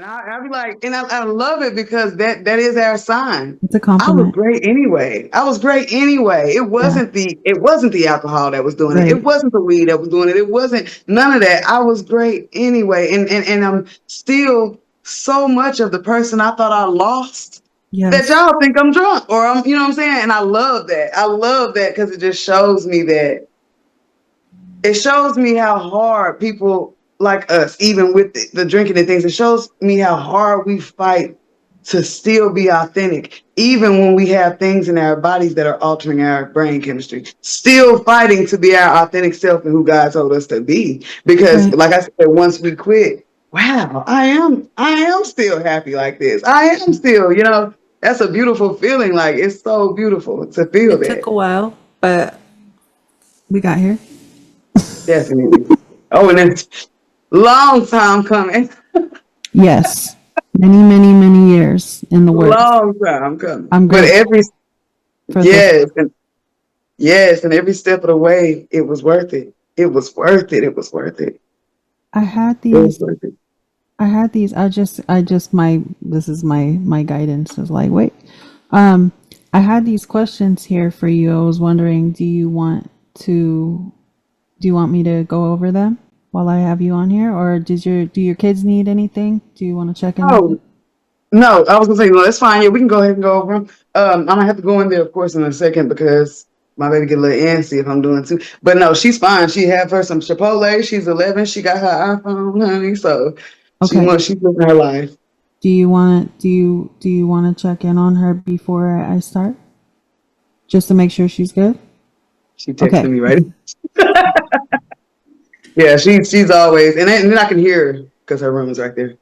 And I be like, and I love it because that is our sign. It's a I was compliment. great anyway. I was great anyway. Yeah. It wasn't the alcohol that was doing it. It Right. wasn't the weed that was doing it. It wasn't none of that. I was great anyway. And I'm still so much of the person I thought I lost that Yes. y'all think I'm drunk or I'm, you know what I'm saying? And I love that. I love that because it just shows me that it shows me how hard people like us, even with the drinking and things, it shows me how hard we fight to still be authentic, even when we have things in our bodies that are altering our brain chemistry, still fighting to be our authentic self and who God told us to be. Because Right. like I said, once we quit, wow, I am still happy like this. I am still, that's a beautiful feeling. Like it's so beautiful to feel It took that. a while, but we got here. Definitely. Oh, and it's long time coming. Yes. Many, many, many years in the works. Long time coming. I'm But grateful every for this. yes, and yes, and every step of the way, it was worth it. It was worth it. It was worth it. I had It was these worth it. my this is my guidance is like, wait. Um I had these questions here for you. I was wondering, to do you want me to go over them while I have you on here, or do your kids need anything? Do you want to check in on them? Oh no, I was gonna say no. That's fine. Yeah, we can go ahead and go over them. I'm gonna have to go in there, of course, in a second because my baby get a little antsy if I'm doing too. But no, she's fine. She have her some Chipotle. She's 11. She got her iPhone, honey. So Okay. she's living her life. Do you want to check in on her before I start? Just to make sure she's good? She Okay. texted me right. Yeah, she's always, and then I can hear her because her room is right there.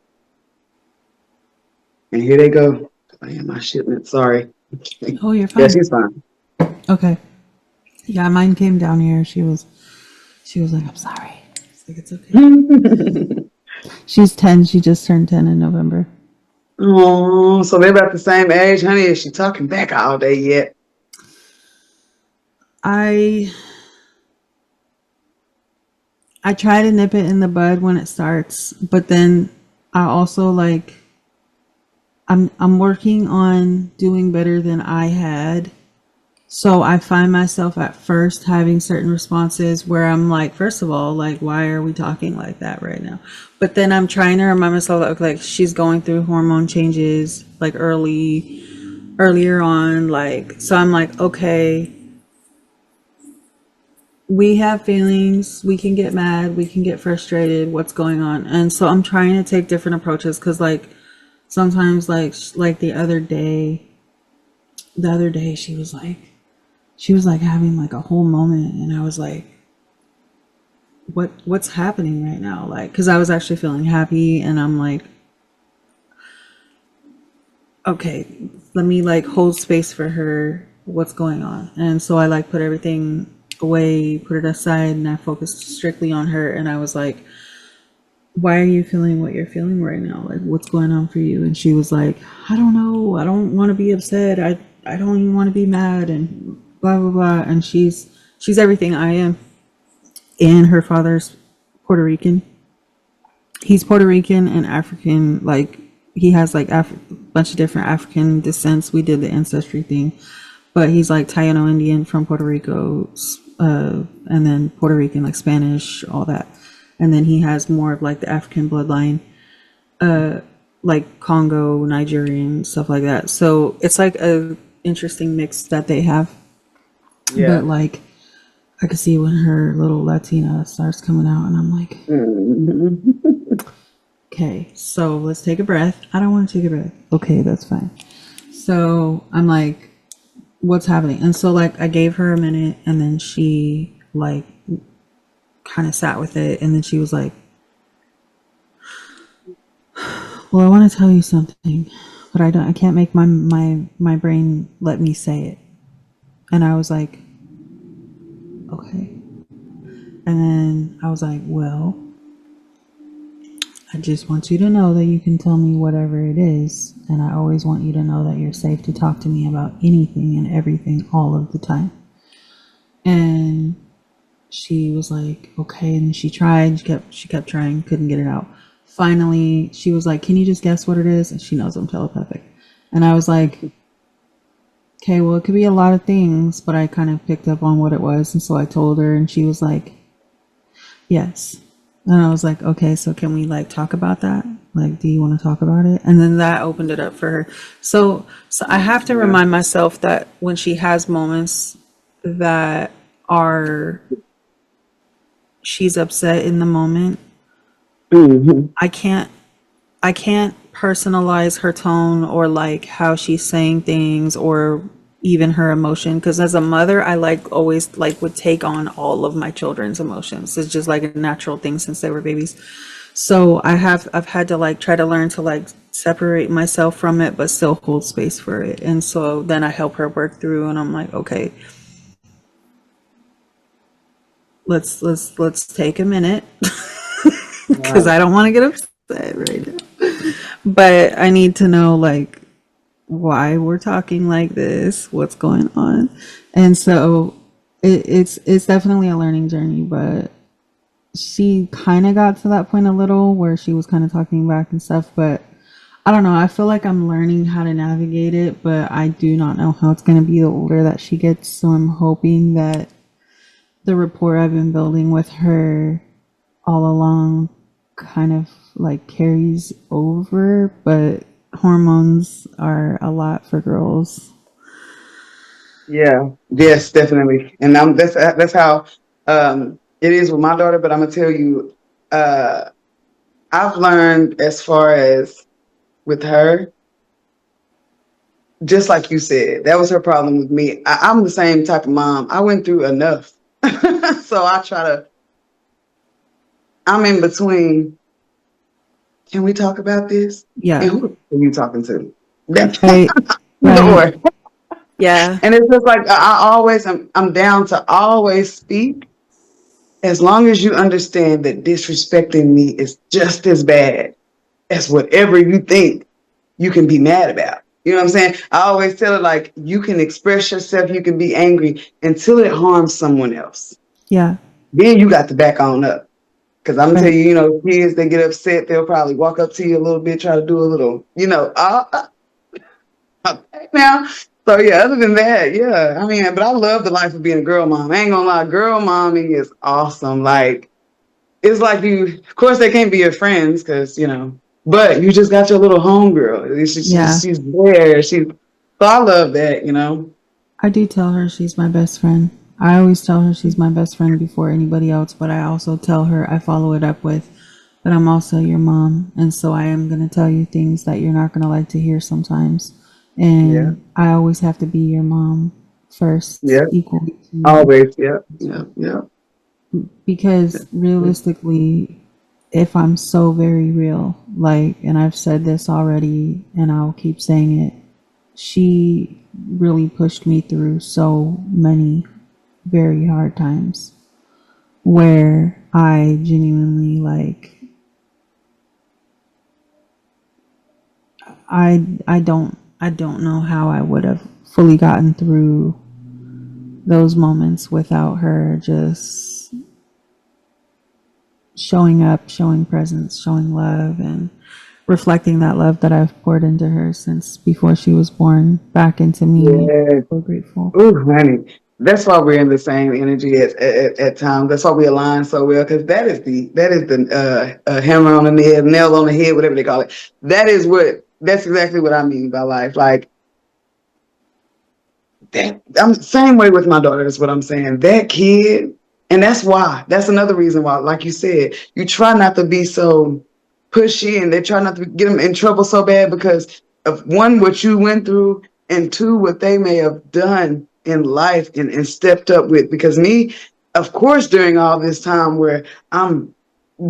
And here they go. I am my shipment. Sorry. Oh, you're Yeah, fine. she's fine. Okay. Yeah, mine came down here. She was like, "I'm sorry." It's like, "It's okay." She's 10. She just turned 10 in November. Oh, so they're about the same age, honey. Is she talking back all day yet? I I try to nip it in the bud when it starts, but then I also like I'm working on doing better than I had. So I find myself at first having certain responses where I'm like, first of all, like, why are we talking like that right now? But then I'm trying to remind myself that, like, she's going through hormone changes like earlier on, like, so I'm like, okay, we have feelings, we can get mad, we can get frustrated, what's going on? And so I'm trying to take different approaches because, like, sometimes, like the other day she was like having like a whole moment, and I was like, what's happening right now? Like, because I was actually feeling happy, and I'm like, okay, let me like hold space for her, what's going on? And so I like put everything away, put it aside, and I focused strictly on her. And I was like, why are you feeling what you're feeling right now? Like, what's going on for you? And she was like, I don't know, I don't want to be upset, I don't even want to be mad, and blah blah blah. And she's everything I am. And her father's Puerto Rican. He's Puerto Rican and African. Like, he has like a bunch of different African descents. We did the ancestry thing, but he's like Taino Indian from Puerto Rico, and then Puerto Rican, like Spanish, all that. And then he has more of like the African bloodline, like Congo, Nigerian, stuff like that. So it's like a interesting mix that they have. But Yeah. like, I could see when her little Latina starts coming out, and I'm like, Mhm. okay, so let's take a breath. I don't want to take a breath. Okay, that's fine. So I'm like, what's happening? And so like I gave her a minute, and then she like kind of sat with it, and then she was like, well, I want to tell you something, but I can't make my brain let me say it. And I was like, okay. And then I was like, well, I just want you to know that you can tell me whatever it is. And I always want you to know that you're safe to talk to me about anything and everything all of the time. And she was like, okay. And she tried, she kept trying, couldn't get it out. finally she was like, "Can you just guess what it is?" And she knows I'm telepathic. And I was like, "Okay, well, it could be a lot of things," but I kind of picked up on what it was, and so I told her, and she was like, "Yes." And I was like, "Okay, so can we like talk about that? Like, do you want to talk about it?" And then that opened it up for her. So I have to Yeah. remind myself that when she has moments that are she's upset in the moment, Hmm. I can't I can't personalize her tone or like how she's saying things or even her emotion, because as a mother I like always like would take on all of my children's emotions. It's just like a natural thing since they were babies. So I've had to like try to learn to like separate myself from it but still hold space for it. And so then I help her work through, and I'm like, okay, let's take a minute because Right. I don't want to get upset right now. But I need to know like why we're talking like this, what's going on. And so it's definitely a learning journey, but she kind of got to that point a little where she was kind of talking back and stuff, but I don't know. I feel like I'm learning how to navigate it, but I do not know how it's going to be the older that she gets. So I'm hoping that the rapport I've been building with her all along kind of like carries over, but hormones are a lot for girls. Yeah. Yes, definitely. And that's how it is with my daughter. But I'm gonna tell you, uh, I've learned as far as with her, just like you said, that was her problem with me. I'm the same type of mom. I went through enough, so I try to. I'm in between. Can we talk about this? And Yeah. who are you talking to? That's Right. Right. Lord. Yeah. And it's just like I always I'm down to always speak as long as you understand that disrespecting me is just as bad as whatever you think you can be mad about. You know what I'm saying? I always tell her like you can express yourself, you can be angry until it harms someone else. Yeah. Then you got to back on up. Because I'm gonna tell Right. you, kids they get upset, they'll probably walk up to you a little bit, try to do a little, okay now. So yeah, other than that, yeah. I mean, but I love the life of being a girl mom. I ain't gonna lie, girl momming is awesome. Like it's like of course they can't be your friends because but you just got your little homegirl. Yeah. She's there. So I love that. I do tell her she's my best friend. I always tell her she's my best friend before anybody else, but I also tell her, I follow it up with, but I'm also your mom. And so I am going to tell you things that you're not going to like to hear sometimes. Yeah, And I always have to be your mom first, yeah, equally to you. always, yeah, yeah, yeah, Because realistically, if I'm so very real, like, and I've said this already and I'll keep saying it, she really pushed me through so many very hard times where I genuinely like I don't know how I would have fully gotten through those moments without her just showing up, showing presence, showing love, and reflecting that love that I've poured into her since before she was born back into me. yeah. So grateful. Ooh, honey, that's why we're in the same energy at times. That's why we align so well because that is the hammer on the head, nail on the head, whatever they call it. That's exactly what I mean by life. Like that, I'm the same way with my daughter. Is what I'm saying. That kid, and that's why. That's another reason why, like you said, you try not to be so pushy, and they try not to get them in trouble so bad because of one, what you went through, and two, what they may have done in life and stepped up with. Because me, of course, during all this time where I'm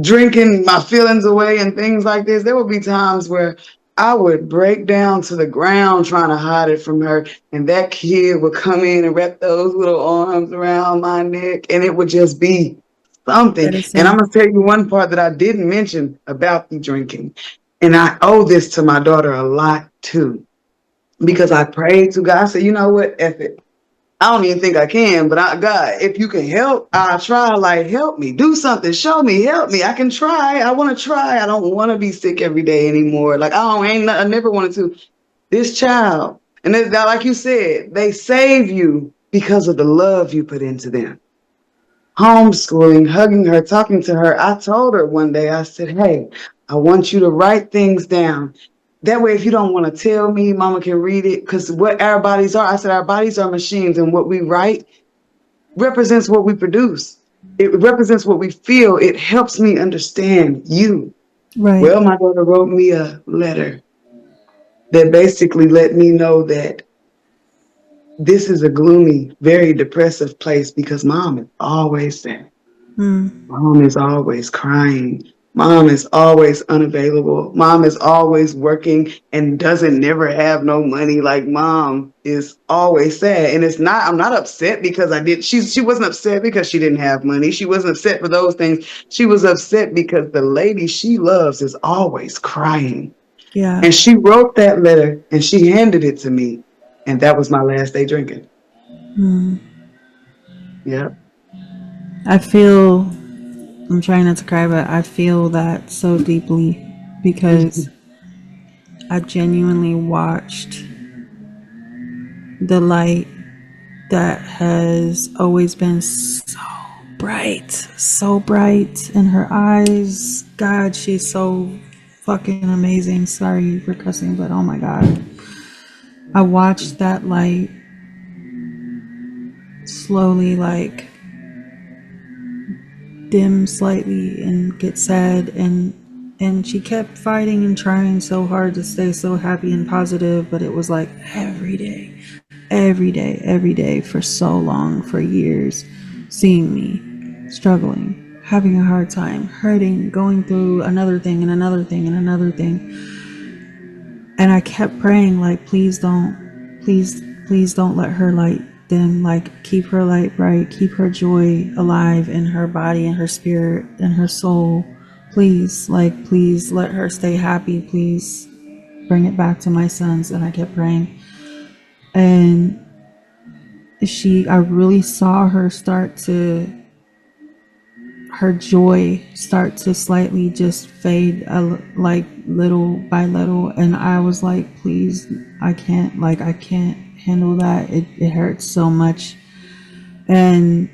drinking my feelings away and things like this, there would be times where I would break down to the ground trying to hide it from her. And that kid would come in and wrap those little arms around my neck, and it would just be something. And I'm Medicine. going to tell you one part that I didn't mention about the drinking. And I owe this to my daughter a lot too, because I prayed to God. I said, you know what? F it. I don't even think I can, but God, if you can help, I'll try. Like, help me, do something, show me, help me. I can try. I want to try. I don't want to be sick every day anymore. Like, I never wanted to. This child, and like you said, they save you because of the love you put into them. Homeschooling, hugging her, talking to her. I told her one day, I said, hey, I want you to write things down. That way, if you don't want to tell me, mama can read it. Because what our bodies are, I said, our bodies are machines, and what we write represents what we produce. It represents what we feel. It helps me understand you. Right. Well, my daughter wrote me a letter that basically let me know that this is a gloomy, very depressive place because mom is always sad. Mm. Mom is always crying. Mom is always unavailable. Mom is always working and doesn't never have no money. Like mom is always sad. And I'm not upset because she wasn't upset because she didn't have money. She wasn't upset for those things. She was upset because the lady she loves is always crying. Yeah. And she wrote that letter and she handed it to me. And that was my last day drinking. Mm. Yeah. I feel, I'm trying not to cry, but I feel that so deeply because I genuinely watched the light that has always been so bright in her eyes. God, she's so fucking amazing. Sorry for cussing, but oh my God. I watched that light slowly, like, dim slightly and get sad, and she kept fighting and trying so hard to stay so happy and positive, but it was like every day for so long, for years, seeing me struggling, having a hard time, hurting, going through another thing and another thing and another thing. And I kept praying, like, please don't let her light dim. Like, keep her light bright, keep her joy alive in her body and her spirit and her soul. Please, like, please let her stay happy. Please bring it back to my sons. And I kept praying. And I really saw her her joy start to slightly just fade, like little by little. And I was like, please, I can't handle that. It hurts so much. And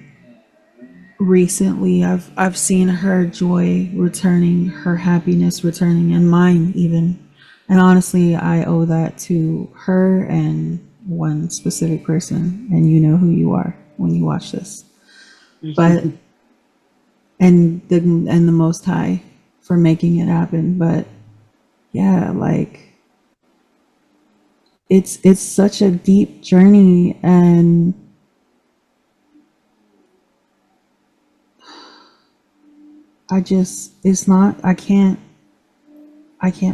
recently I've seen her joy returning, her happiness returning, and mine even. And honestly, I owe that to her and one specific person, and you know who you are when you watch this. But and the Most High for making it happen. But yeah, like, it's such a deep journey, and it's not, I can't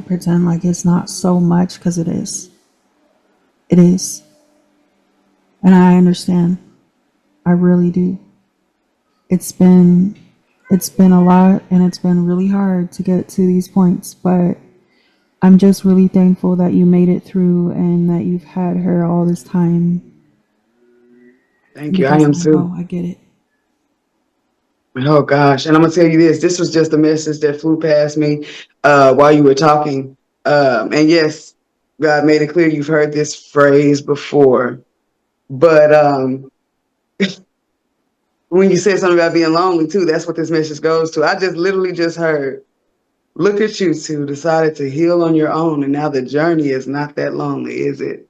pretend like it's not so much, because it is, and I understand. I really do. It's been it's been a lot, and it's been really hard to get to these points, but I'm just really thankful that you made it through and that you've had her all this time, Thank you. I because am I too. know, I get it. Oh gosh. And I'm gonna tell you this. This was just a message that flew past me while you were talking. And yes, God made it clear you've heard this phrase before. But when you said something about being lonely too, that's what this message goes to. I just literally just heard, look at you two, decided to heal on your own, and now the journey is not that lonely, is it?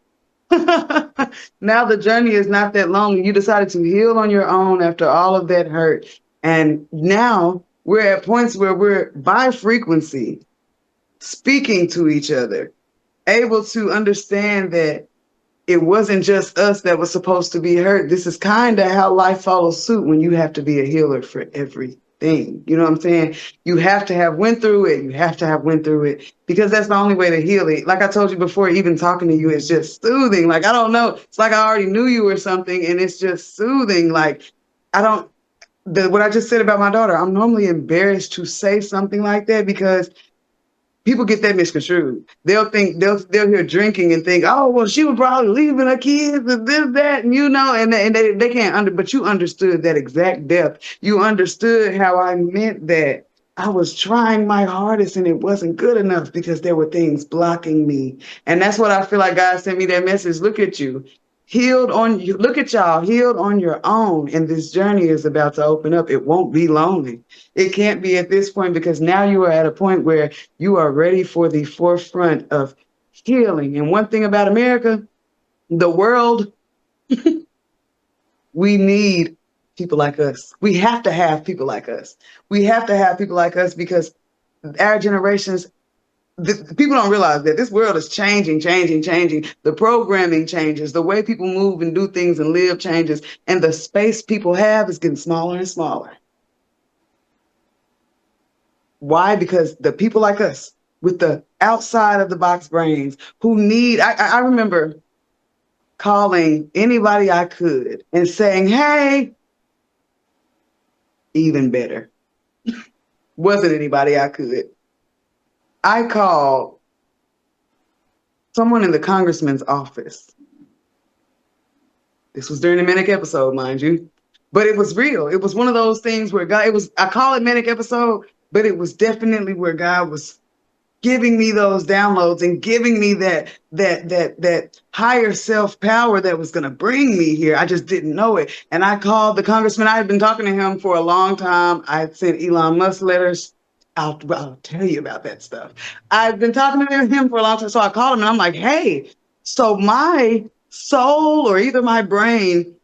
Now the journey is not that long. You decided to heal on your own after all of that hurt. And now we're at points where we're by frequency speaking to each other, able to understand that it wasn't just us that was supposed to be hurt. This is kind of how life follows suit when you have to be a healer for everything. You know what I'm saying? You have to have went through it. You have to have went through it because that's the only way to heal it. Like I told you before, even talking to you is just soothing. Like, I don't know. It's like I already knew you or something, and it's just soothing. Like, I don't, what I just said about my daughter, I'm normally embarrassed to say something like that because people get that misconstrued. They'll hear drinking and think, oh, well, she was probably leaving her kids and this, that, and they can't but you understood that exact depth. You understood how I meant that. I was trying my hardest and it wasn't good enough because there were things blocking me. And that's what I feel like God sent me that message. Look at you. Healed on you. Look at y'all, healed on your own. And this journey is about to open up. It won't be lonely. It can't be at this point because now you are at a point where you are ready for the forefront of healing. And one thing about America, the world, we need people like us. We have to have people like us. We have to have people like us because our generations, the people don't realize that this world is changing. The programming changes. The way people move and do things and live changes. And the space people have is getting smaller and smaller. Why? Because the people like us with the outside of the box brains who need, I remember calling anybody I could and saying, hey, even better. Wasn't anybody I could. I called someone in the congressman's office. This was during the manic episode, mind you, but it was real. It was one of those things where God, I call it manic episode, but it was definitely where God was giving me those downloads and giving me that higher self power that was going to bring me here. I just didn't know it. And I called the congressman. I had been talking to him for a long time. I had sent Elon Musk letters. I'll tell you about that stuff. I've been talking to him for a long time. So I called him and I'm like, hey, so my soul or either my brain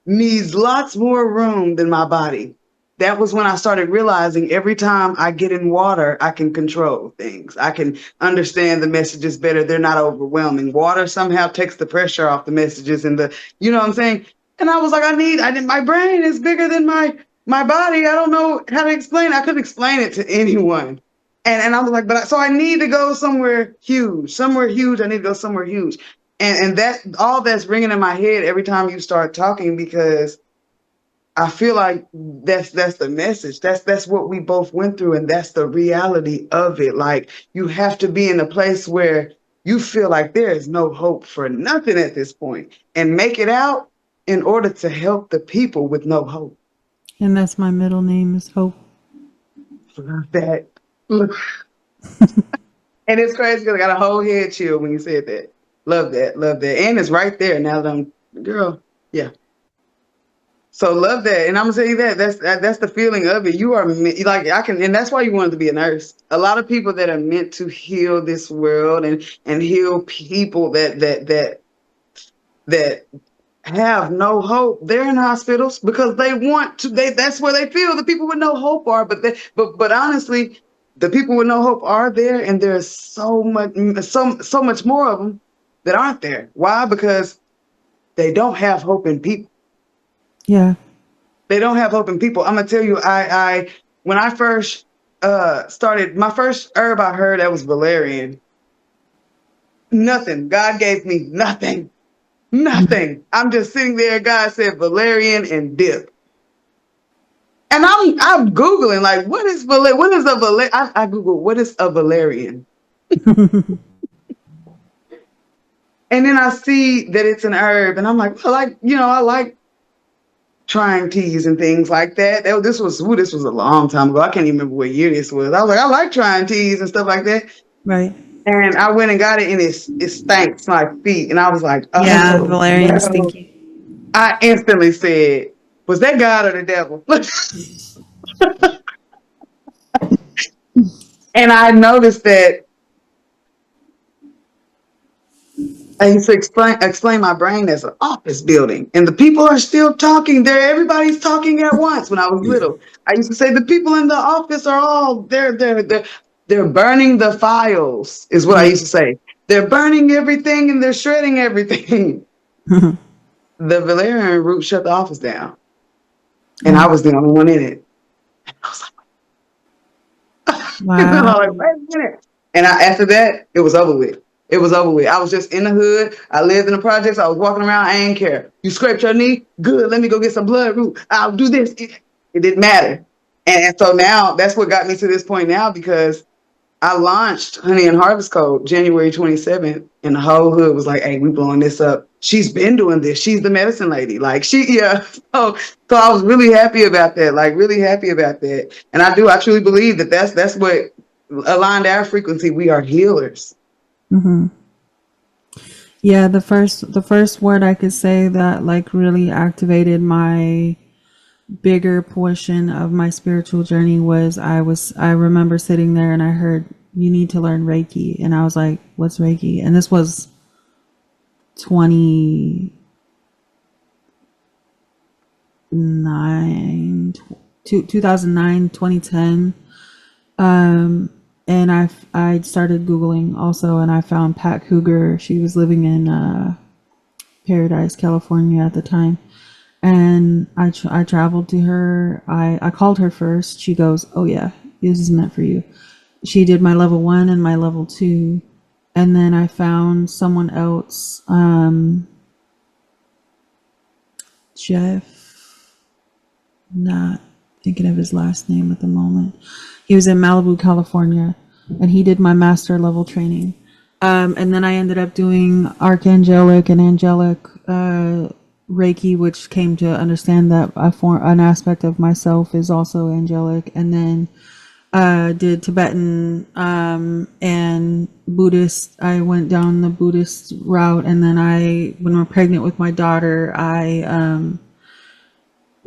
needs lots more room than my body. That was when I started realizing every time I get in water, I can control things. I can understand the messages better. They're not overwhelming. Water somehow takes the pressure off the messages and you know what I'm saying? And I was like, my brain is bigger than my body. I don't know how to explain it. I couldn't explain it to anyone. And I was like, so I need to go somewhere huge. I need to go somewhere huge. And that all that's ringing in my head every time you start talking, because I feel like that's the message. That's what we both went through, and that's the reality of it. Like, you have to be in a place where you feel like there is no hope for nothing at this point, and make it out in order to help the people with no hope. And that's my middle name is Hope. Love that. And it's crazy because I got a whole head chill when you said that. Love that. And it's right there now that I'm, girl, yeah. So love that. And I'm gonna tell you that's the feeling of it. You are like, and that's why you wanted to be a nurse. A lot of people that are meant to heal this world and heal people that have no hope. They're in hospitals because they want to, that's where they feel the people with no hope are. But honestly, the people with no hope are there, and there's so much more of them that aren't there. Why? Because they don't have hope in people. Yeah. They don't have hope in people. I'm gonna tell you, I when I first started, my first herb I heard, that was valerian. Nothing. God gave me nothing. I'm just sitting there. God said valerian and dip. And I'm Googling, like, what is a valerian? I Google, what is a valerian? And then I see that it's an herb, and I'm like, well, I like trying teas and things like that. This was a long time ago. I can't even remember what year this was. I was like, I like trying teas and stuff like that. Right. And I went and got it, and it stank my feet. And I was like, oh, yeah, valerian stinky. I instantly said, was that God or the devil? And I noticed that I used to explain my brain as an office building, and the people are still talking there. Everybody's talking at once. When I was little, I used to say the people in the office are all they're burning the files, is what I used to say. They're burning everything and they're shredding everything. The valerian root shut the office down, and I was the only one in it. And I was like, wow. And I was like, wait a minute. And after that, it was over with. It was over with. I was just in the hood. I lived in the projects. I was walking around. I ain't care. You scraped your knee? Good. Let me go get some blood root. I'll do this. It didn't matter. And so now that's what got me to this point now, because I launched Honey and Harvest Code January 27th, and the whole hood was like, "Hey, we blowing this up. She's been doing this. She's the medicine lady." Like yeah. So I was really happy about that. Like really happy about that. And I truly believe that that's what aligned our frequency. We are healers. Mm-hmm. Yeah, the first word I could say that like really activated my bigger portion of my spiritual journey was I remember sitting there and I heard you need to learn Reiki, and I was like, what's Reiki? And this was 2009, 2010. And I started Googling also, and I found Pat Cougar. She was living in Paradise, California at the time. And I traveled to her. I called her first. She goes, "Oh yeah, this is meant for you." She did my level 1 and my level 2. And then I found someone else, Jeff, not thinking of his last name at the moment. He was in Malibu, California, and he did my master level training. And then I ended up doing archangelic and angelic Reiki, which came to understand that an aspect of myself is also angelic. And then did Tibetan and Buddhist. I went down the Buddhist route, and then when we're pregnant with my daughter, I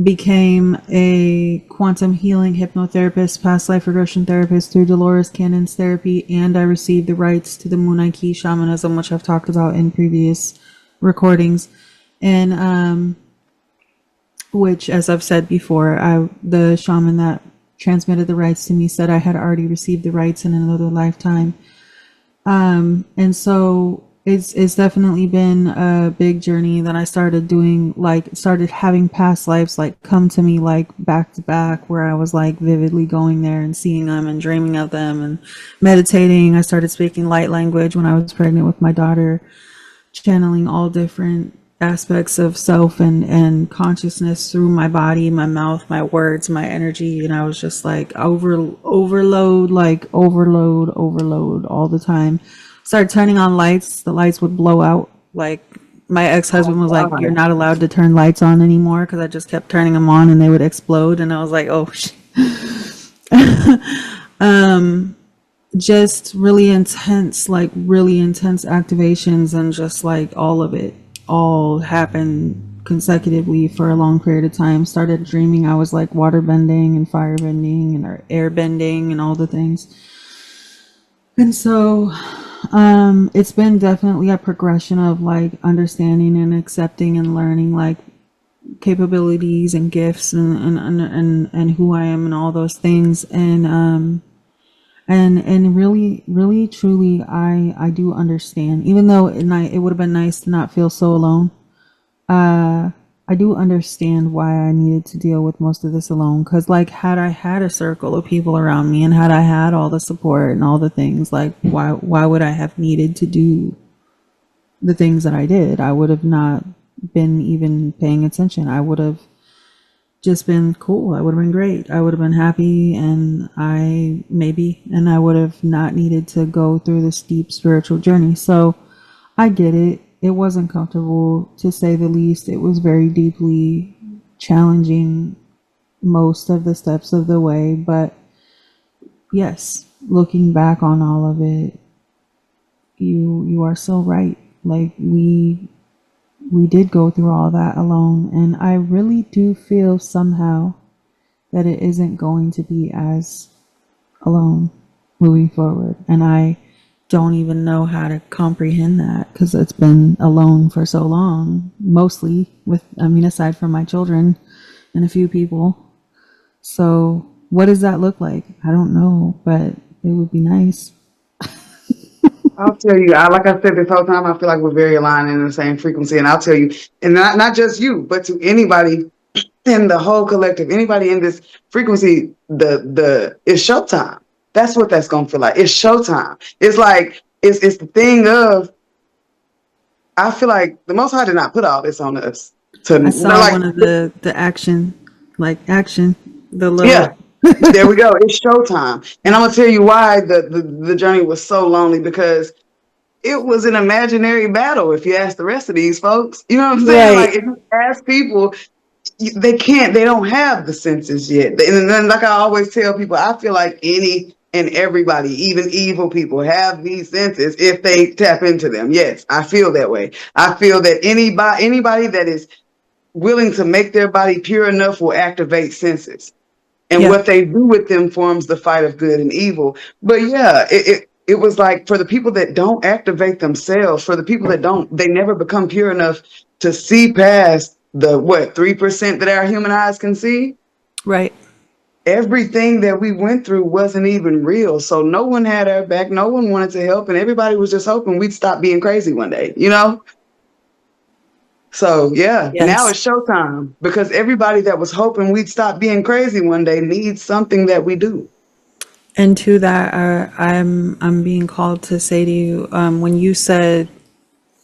became a quantum healing hypnotherapist, past life regression therapist through Dolores Cannon's therapy, and I received the rights to the Munaiki shamanism, which I've talked about in previous recordings. And which, as I've said before, the shaman that transmitted the rights to me said I had already received the rights in another lifetime. And so it's definitely been a big journey that I started doing, started having past lives like come to me like back to back, where I was like vividly going there and seeing them and dreaming of them and meditating. I started speaking light language when I was pregnant with my daughter, channeling all different aspects of self and consciousness through my body, my mouth, my words, my energy. And I was just like overload all the time. Started turning on lights. The lights would blow out. Like my ex-husband was like, "You're not allowed to turn lights on anymore," because I just kept turning them on and they would explode. And I was like, "Oh shit." Just really intense activations, and just like all of it all happened consecutively for a long period of time. Started dreaming I was like water bending and fire bending and air bending and all the things. And so it's been definitely a progression of like understanding and accepting and learning like capabilities and gifts and who I am and all those things. And really truly I do understand, even though it would have been nice to not feel so alone. I do understand why I needed to deal with most of this alone, because like had I had a circle of people around me and had I had all the support and all the things, like why would I have needed to do the things that I did? I would have not been even paying attention. I would have just been cool. I would have been great. I would have been happy, and I would have not needed to go through this deep spiritual journey. So I get it. It wasn't comfortable, to say the least. It was very deeply challenging most of the steps of the way. But yes, looking back on all of it, you are so right. Like we did go through all that alone, and I really do feel somehow that it isn't going to be as alone moving forward. And I don't even know how to comprehend that, because it's been alone for so long, mostly aside from my children and a few people. So what does that look like? I don't know, but it would be nice. I'll tell you, like I said this whole time, I feel like we're very aligned in the same frequency. And I'll tell you, and not just you, but to anybody in the whole collective, anybody in this frequency, it's showtime. That's what that's gonna feel like. It's showtime. It's like it's the thing of, I feel like the Most High did not put all this on us. I saw one of the action, the little Yeah. There we go. It's showtime. And I'm gonna tell you why the journey was so lonely, because it was an imaginary battle. If you ask the rest of these folks, you know what I'm saying? Right. Like if you ask people, they can't, they don't have the senses yet. And then, like I always tell people, I feel like any and everybody, even evil people, have these senses if they tap into them. Yes, I feel that way. I feel that anybody that is willing to make their body pure enough will activate senses, and Yeah. what they do with them forms the fight of good and evil. But yeah, it was like, for the people that don't activate themselves, for the people that don't, they never become pure enough to see past the what 3% that our human eyes can see. Right. Everything that we went through wasn't even real. So no one had our back, no one wanted to help, and everybody was just hoping we'd stop being crazy one day, you know? So yeah, now Yes. it's showtime, because everybody that was hoping we'd stop being crazy one day needs something that we do. And to that, I'm being called to say to you, when you said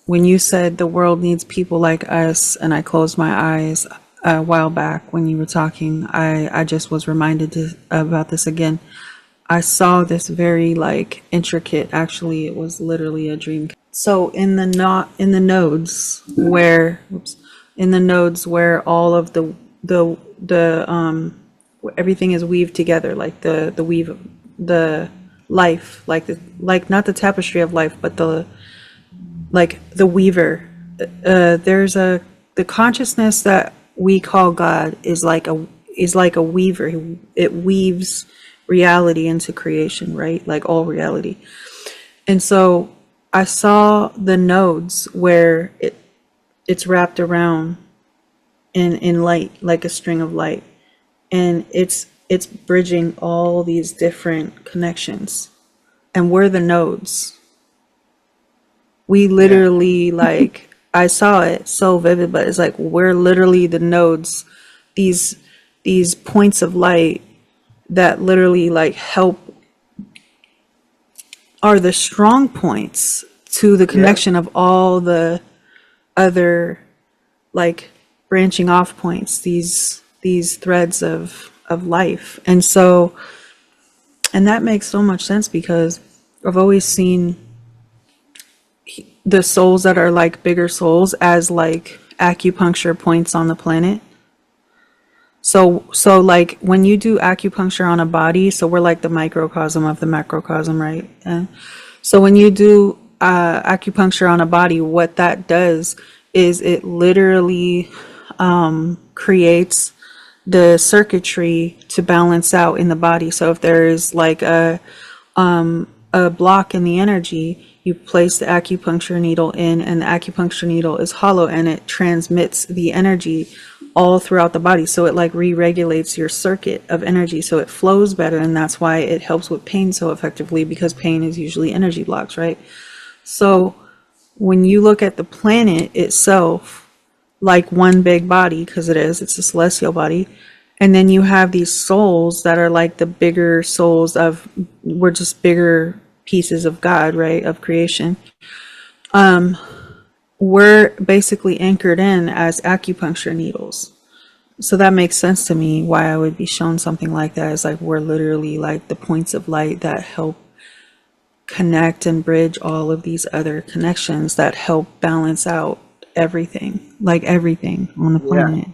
the world needs people like us, and I closed my eyes a while back when you were talking, I just was reminded about this again. I saw this very like intricate, actually it was literally a dream. So in the not in the nodes where oops, in the nodes where all of the everything is weaved together, like the weave, the life, like the, like not the tapestry of life, but the, like the weaver. There's a, the consciousness that we call God is like a weaver. It weaves reality into creation, right? Like all reality. And so I saw the nodes where it's wrapped around in light, like a string of light, and it's bridging all these different connections, and we're the nodes. We Yeah. literally, like, I saw it so vivid, but it's like we're literally the nodes, these these points of light that literally like help, are the strong points to the Yeah. connection of all the other like branching off points, these threads of life. And so, and that makes so much sense because I've always seen the souls that are like bigger souls as like acupuncture points on the planet. So like when you do acupuncture on a body, so we're like the microcosm of the macrocosm, right? And so when you do acupuncture on a body, what that does is it literally creates the circuitry to balance out in the body. So if there is like a block in the energy, you place the acupuncture needle in, and the acupuncture needle is hollow and it transmits the energy all throughout the body. So it like re-regulates your circuit of energy so it flows better. And that's why it helps with pain so effectively, because pain is usually energy blocks, right? So when you look at the planet itself, like one big body, because it's a celestial body, and then you have these souls that are like the bigger souls of, we're just bigger pieces of God, right, of creation. We're basically anchored in as acupuncture needles. So that makes sense to me why I would be shown something like that. Is like we're literally like the points of light that help connect and bridge all of these other connections that help balance out everything, like everything on the Yeah. planet.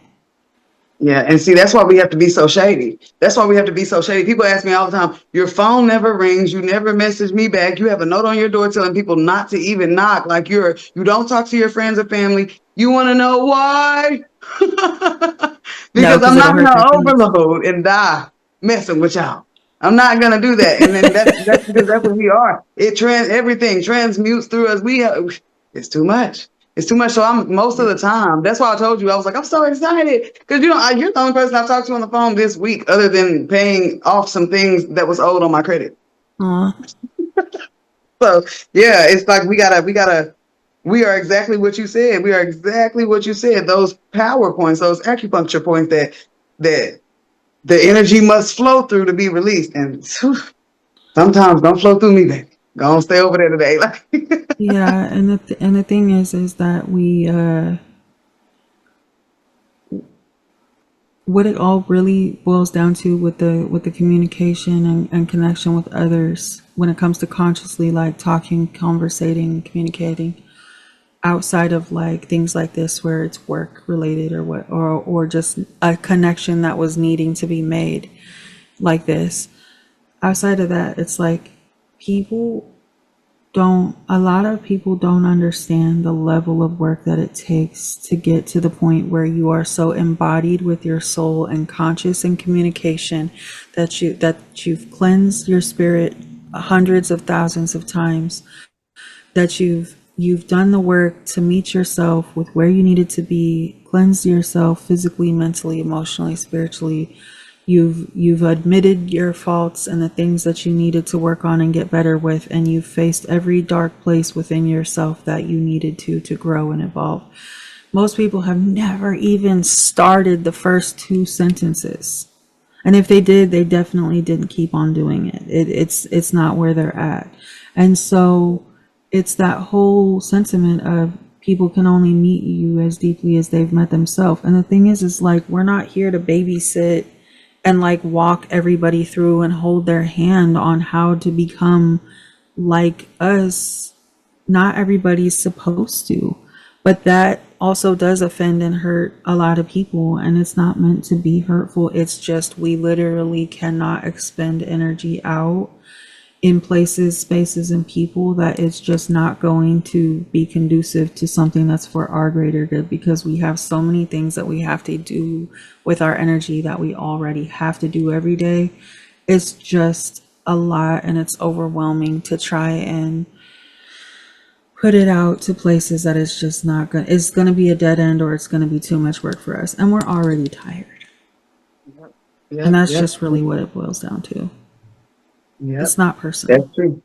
Yeah. And see, that's why we have to be so shady. That's why we have to be so shady. People ask me all the time, your phone never rings. You never message me back. You have a note on your door telling people not to even knock. Like you don't talk to your friends or family. You want to know why? No, Because because I'm it'll not going hurt their to feelings. overload and die messing with y'all. I'm not going to do that. And then that's because that's what we are. Everything transmutes through us. It's too much. It's too much. So I'm most of the time. That's why I told you I was like, I'm so excited because you're the only person I've talked to on the phone this week, other than paying off some things that was owed on my credit. Aw. So yeah, it's like we gotta. We are exactly what you said. We are exactly what you said. Those power points, those acupuncture points that the energy must flow through to be released. And sometimes don't flow through me, baby. Go on, stay over there today. Yeah, and and the thing is that what it all really boils down to with the communication and connection with others when it comes to consciously like talking, conversating, communicating outside of like things like this where it's work related or what or just a connection that was needing to be made like this. Outside of that, it's like people don't a lot of people don't understand the level of work that it takes to get to the point where you are so embodied with your soul and conscious in communication that you've cleansed your spirit hundreds of thousands of times, that you've done the work to meet yourself with where you needed to be, cleanse yourself physically, mentally, emotionally, spiritually. You've admitted your faults and the things that you needed to work on and get better with, and you've faced every dark place within yourself that you needed to grow and evolve. Most people have never even started the first two sentences. And if they did, they definitely didn't keep on doing it. It's not where they're at. And so it's that whole sentiment of people can only meet you as deeply as they've met themselves. And the thing is like, we're not here to babysit and like walk everybody through and hold their hand on how to become like us. Not everybody's supposed to, but that also does offend and hurt a lot of people, and it's not meant to be hurtful. It's just we literally cannot expend energy out in places, spaces, and people that it's just not going to be conducive to something that's for our greater good, because we have so many things that we have to do with our energy that we already have to do every day. It's just a lot, and it's overwhelming to try and put it out to places that it's just not going to, it's going to be a dead end, or it's going to be too much work for us. And we're already tired. And that's just really what it boils down to. It's not personal. That's true.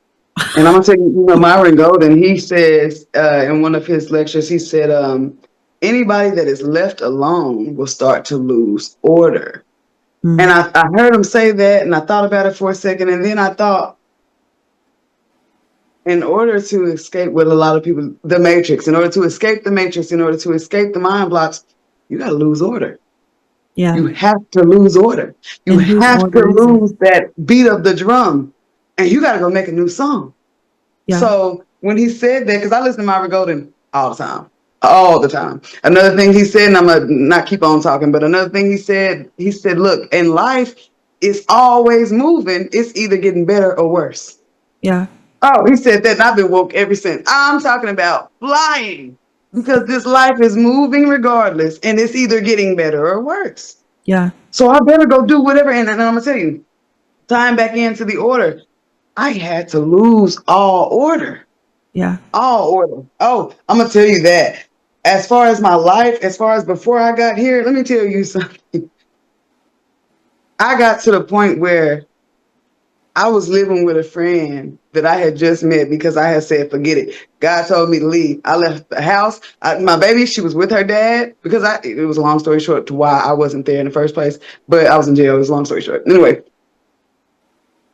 And I'm gonna tell you, Myron Golden, he says in one of his lectures, he said, anybody that is left alone will start to lose order. And I heard him say that, and I thought about it for a second, and then I thought, in order to escape what a lot of people, the matrix, in order to escape the matrix, in order to escape the mind blocks, you got to lose order. Yeah. You have to lose order. You have to lose that beat of the drum, and you got to go make a new song. Yeah. So when he said that, because I listen to Myron Golden all the time. Another thing he said, and I'm going to not keep on talking, but another thing he said, look, in life, it's always moving. It's either getting better or worse. Yeah. Oh, he said that, and I've been woke ever since. I'm talking about flying, because this life is moving regardless, and it's either getting better or worse. Yeah. So I better go do whatever. And I'm going to tell you, tying back into the order, I had to lose all order. Yeah. All order. Oh, I'm going to tell you that. As far as my life, as far as before I got here, let me tell you something. I got to the point where I was living with a friend that I had just met because I had said, forget it. God told me to leave. I left the house. My baby, she was with her dad, because it was a long story short to why I wasn't there in the first place, but I was in jail. It was a long story short. Anyway,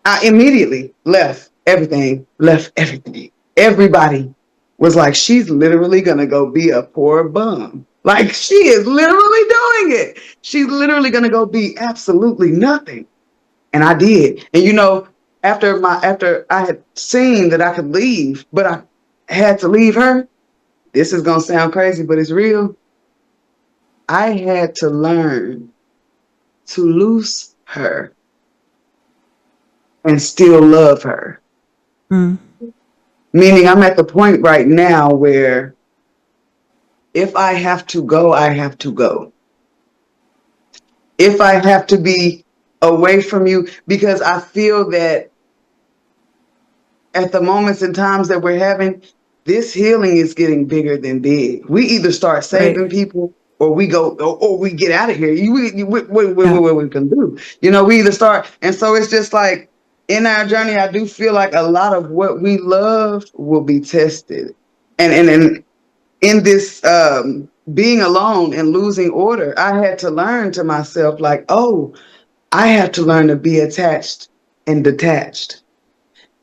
I immediately left everything. Everybody was like, she's literally going to go be a poor bum. Like, she is literally doing it. She's literally going to go be absolutely nothing. And I did. And after I had seen that I could leave, but I had to leave her, this is going to sound crazy, but it's real. I had to learn to lose her and still love her. Meaning I'm at the point right now where if I have to go, I have to go. If I have to be away from you, because I feel that at the moments and times that we're having, this healing is getting bigger than big. We either start saving people, or we go, or we get out of here. What we can do? We either start. And so it's just like, in our journey, I do feel like a lot of what we love will be tested. And in this being alone and losing order, I had to learn to myself, like, oh, I have to learn to be attached and detached.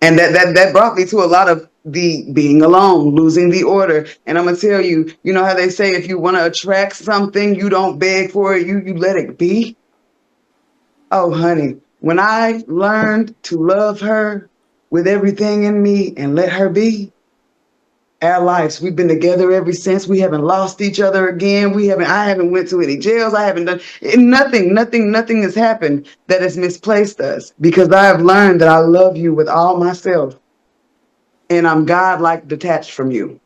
And that brought me to a lot of the being alone, losing the order. And I'm gonna tell you, you know how they say if you want to attract something, you don't beg for it, you let it be. Oh, honey, when I learned to love her with everything in me and let her be, our lives, we've been together ever since. We haven't lost each other again. I haven't went to any jails. I haven't done nothing has happened that has misplaced us because I have learned that I love you with all myself and I'm God like detached from you.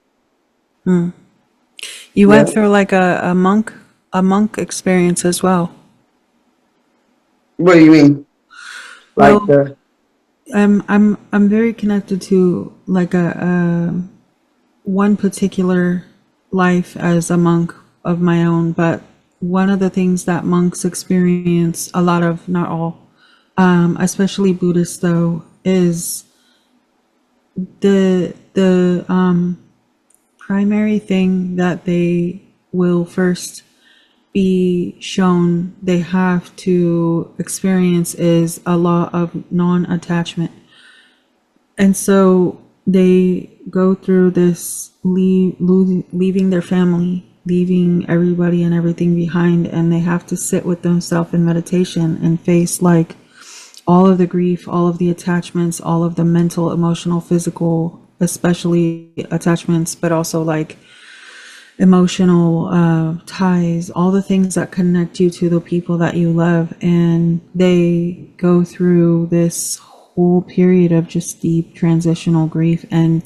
You went Yeah. through like a monk experience as well. What do you mean? Like Well, the I'm very connected to like a one particular life as a monk of my own, but one of the things that monks experience a lot of, not all, especially Buddhists though, is the primary thing that they will first be shown they have to experience is a law of non-attachment. And so they go through this leaving their family, leaving everybody and everything behind, and they have to sit with themselves in meditation and face like all of the grief, all of the attachments, all of the mental, emotional, physical, especially attachments, but also like emotional ties, all the things that connect you to the people that you love. And they go through this whole period of just deep transitional grief. And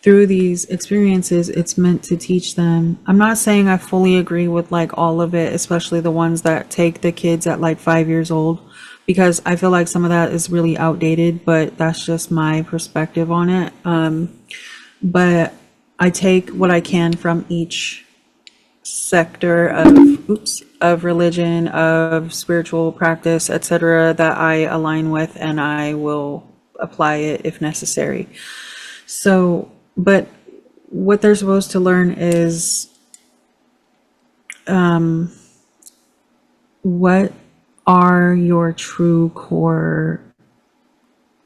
through these experiences, it's meant to teach them. I'm not saying I fully agree with like all of it, especially the ones that take the kids at like 5 years old, because I feel like some of that is really outdated, but that's just my perspective on it. But I take what I can from each sector of religion, of spiritual practice, etc., that I align with, and I will apply it if necessary. So, but what they're supposed to learn is what are your true core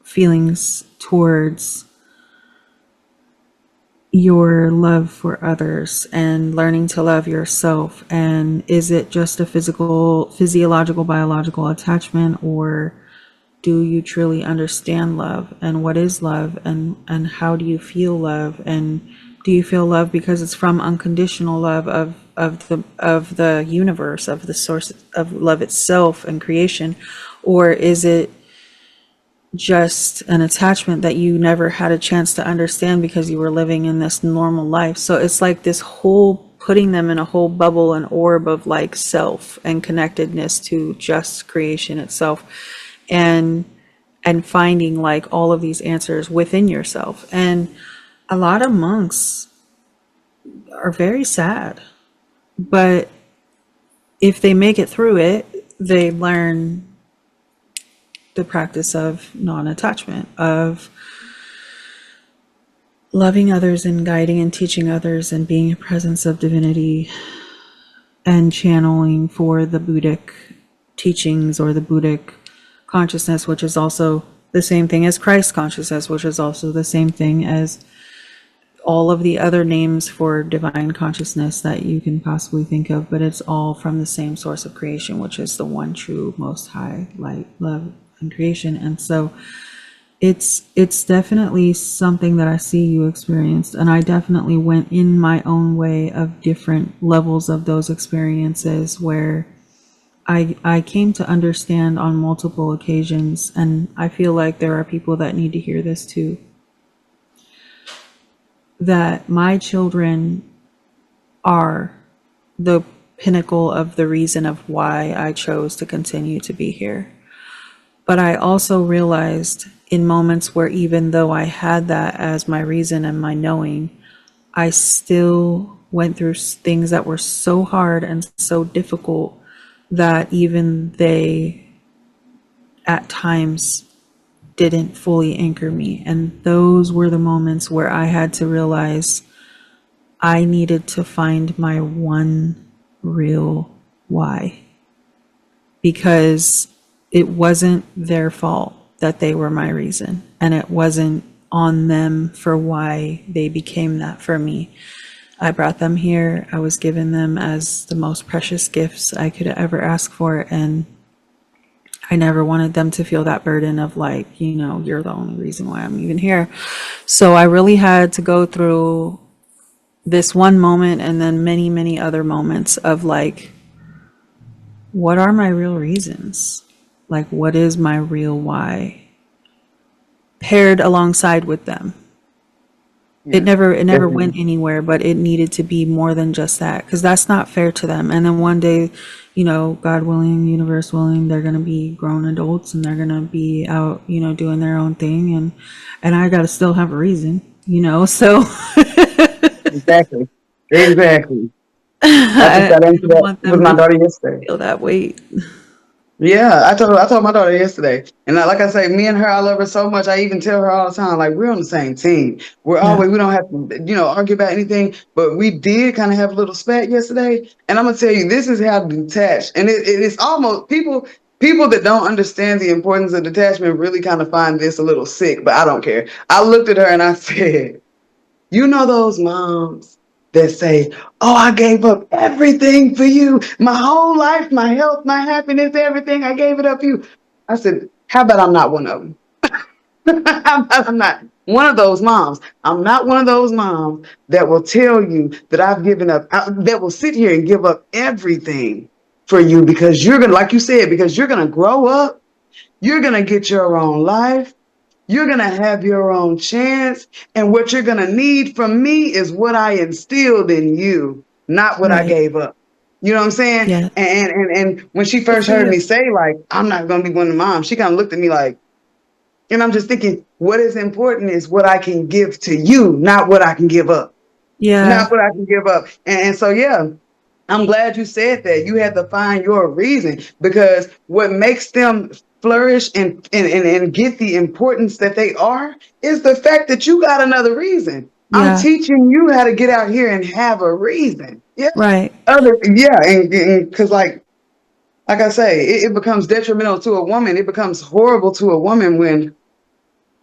feelings towards your love for others and learning to love yourself. And is it just a physiological, biological attachment, or do you truly understand love and what is love, and how do you feel love? And do you feel love because it's from unconditional love of the universe, of the source of love itself and creation, or is it just an attachment that you never had a chance to understand because you were living in this normal life? So it's like this whole putting them in a whole bubble and orb of like self and connectedness to just creation itself, and finding like all of these answers within yourself. And a lot of monks are very sad, but if they make it through it, they learn the practice of non-attachment, of loving others and guiding and teaching others and being a presence of divinity and channeling for the Buddhic teachings or the Buddhic consciousness, which is also the same thing as Christ consciousness, which is also the same thing as all of the other names for divine consciousness that you can possibly think of, but it's all from the same source of creation, which is the one true most high light, love, and creation. And so it's definitely something that I see you experienced, and I definitely went in my own way of different levels of those experiences where I came to understand on multiple occasions, and I feel like there are people that need to hear this too, that my children are the pinnacle of the reason of why I chose to continue to be here. But I also realized in moments where even though I had that as my reason and my knowing, I still went through things that were so hard and so difficult that even they at times didn't fully anchor me. And those were the moments where I had to realize I needed to find my one real why, because it wasn't their fault that they were my reason, and it wasn't on them for why they became that for me. I brought them here. I was given them as the most precious gifts I could ever ask for. And I never wanted them to feel that burden of like, you know, you're the only reason why I'm even here. So I really had to go through this one moment and then many, many other moments of like, what are my real reasons? Like, what is my real why? Paired alongside with them. Yeah. It never Definitely. went anywhere, but it needed to be more than just that because that's not fair to them. And then one day, you know, God willing, universe willing, they're gonna be grown adults and they're gonna be out, you know, doing their own thing, and I gotta still have a reason, you know. So Exactly. Exactly. I just I got into didn't that want with them my to daughter yesterday. feel that weight. Yeah, I told my daughter yesterday, and like I say, me and her, I love her so much. I even tell her all the time, like we're on the same team. Yeah, We don't have to, argue about anything. But we did kind of have a little spat yesterday, and I'm gonna tell you, this is how detached, and it's almost people that don't understand the importance of detachment really kind of find this a little sick. But I don't care. I looked at her and I said, you know those moms that say, "Oh, I gave up everything for you. My whole life, my health, my happiness, everything. I gave it up for you." I said, "How about I'm not one of them? How about I'm not one of those moms? I'm not one of those moms that will tell you that I've given up, that will sit here and give up everything for you because you're going to, like you said, because you're going to grow up, you're going to get your own life. You're going to have your own chance. And what you're going to need from me is what I instilled in you, not what I right. gave up." You know what I'm saying? Yeah, And when she good first for heard me you. say, like, I'm not going to be one of the moms, she kind of looked at me like, and I'm just thinking, what is important is what I can give to you, not what I can give up. Yeah, Not what I can give up. And so, yeah, I'm glad you said that. You had to find your reason because what makes them flourish and get the importance that they are is the fact that you got another reason. I'm yeah, teaching you how to get out here and have a reason. Yeah. right. Yeah. And because, like I say, it becomes detrimental to a woman. It becomes horrible to a woman when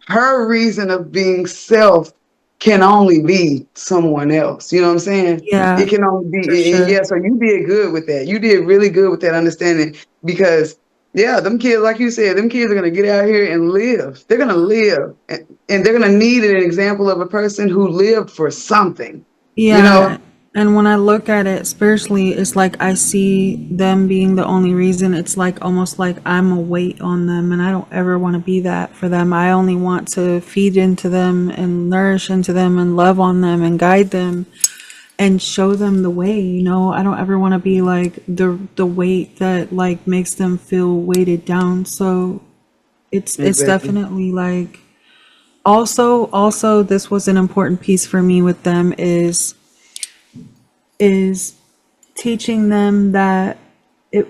her reason of being self can only be someone else. You know what I'm saying? It Yeah, can only for be, and sure. yeah, so you did good with that. You did really good with that understanding because, yeah, them kids, like you said, them kids are going to get out here and live. They're going to live and they're going to need an example of a person who lived for something, you Yeah, know? and when I look at it spiritually, it's like I see them being the only reason. It's like almost like I'm a weight on them, and I don't ever want to be that for them. I only want to feed into them and nourish into them and love on them and guide them and show them the way, you know. I don't ever want to be like the weight that like makes them feel weighted down. So it's Exactly. definitely like also this was an important piece for me with them is teaching them that it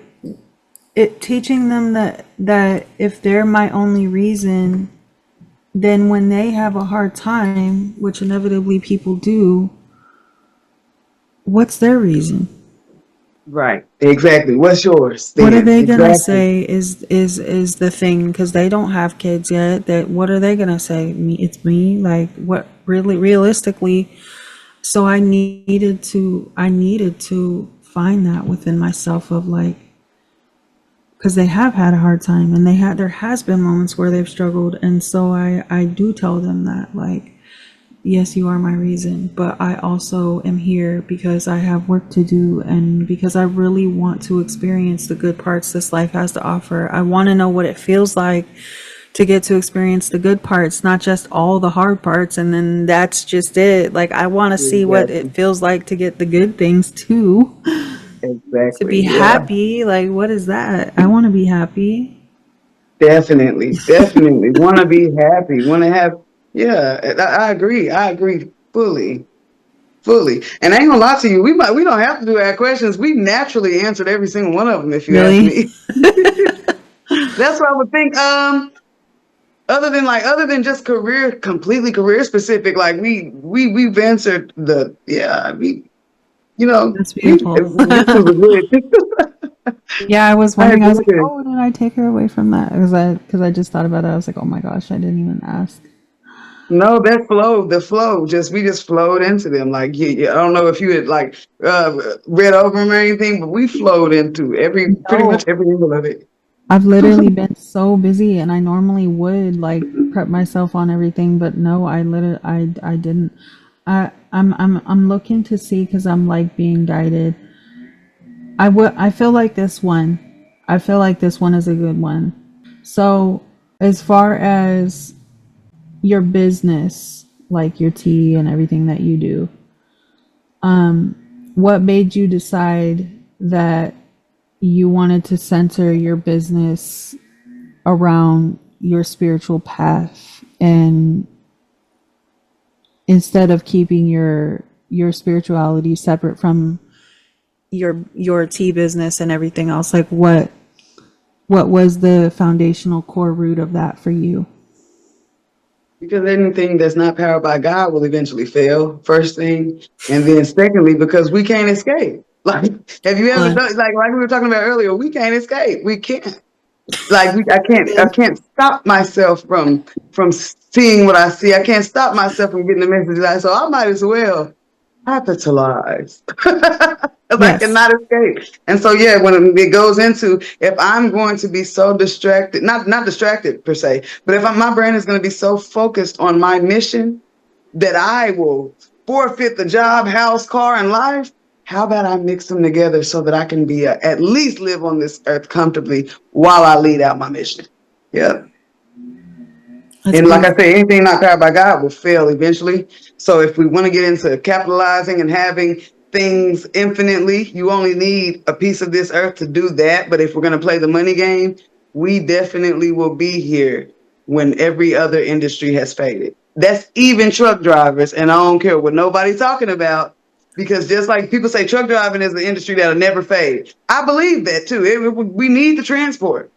it teaching them that if they're my only reason, then when they have a hard time, which inevitably people do, what's their reason? Right. Exactly. What's yours What are then? they gonna Exactly. say is the thing because they don't have kids yet. That what are they gonna say? Me, it's me. Like what really realistically? So I needed to find that within myself of like because they have had a hard time and there has been moments where they've struggled and so I do tell them that like yes you are my reason but I also am here because I have work to do and because I really want to experience the good parts this life has to offer. I want to know what it feels like to get to experience the good parts, not just all the hard parts and then that's just it. Like I want to see what it Exactly. feels like to get the good things too. To Exactly. be Yeah. happy, like what is that? I want to be happy. Definitely, definitely. Want to be happy. Want to have, yeah. I agree. I agree fully, fully. And I ain't gonna lie to you. We don't have to do our questions. We naturally answered every single one of them. If you ask Really? me, that's what I would think. Other than just completely career specific. Like we've answered the yeah. That's We beautiful. this was a good. Yeah, I was I wondering. I was like, agree. oh, did I take her away from that? Because I just thought about it. I was like, oh my gosh, I didn't even ask. No, that flow, the flow, just we just flowed into them. Like I don't know if you had like read over them or anything, but we flowed into pretty No, much every angle of it. I've literally been so busy, and I normally would like prep myself on everything, but no, I didn't. I'm looking to see because I'm like being guided. I feel like this one. I feel like this one is a good one. So, as far as your business, like your tea and everything that you do, what made you decide that you wanted to center your business around your spiritual path, and instead of keeping your spirituality separate from your tea business and everything else? Like what was the foundational core root of that for you? Because anything that's not powered by God will eventually fail, first thing. And then secondly, because we can't escape. Like, have you ever One. done like we were talking about earlier, we can't escape. We can't. Like I can't stop myself from seeing what I see. I can't stop myself from getting the message. Like, so I might as well capitalize. Because I Yes. cannot escape. And so yeah, when it goes into if I'm going to be so distracted, not distracted per se, but if my brain is going to be so focused on my mission that I will forfeit the job, house, car, and life. How about I mix them together so that I can be at least live on this earth comfortably while I lead out my mission? Yeah. That's And like I beautiful. say, anything not powered by God will fail eventually. So if we want to get into capitalizing and having things infinitely, you only need a piece of this earth to do that. But if we're going to play the money game, we definitely will be here when every other industry has faded. That's even truck drivers. And I don't care what nobody's talking about, because just like people say truck driving is the industry that'll never fade. I believe that too. We need the transport.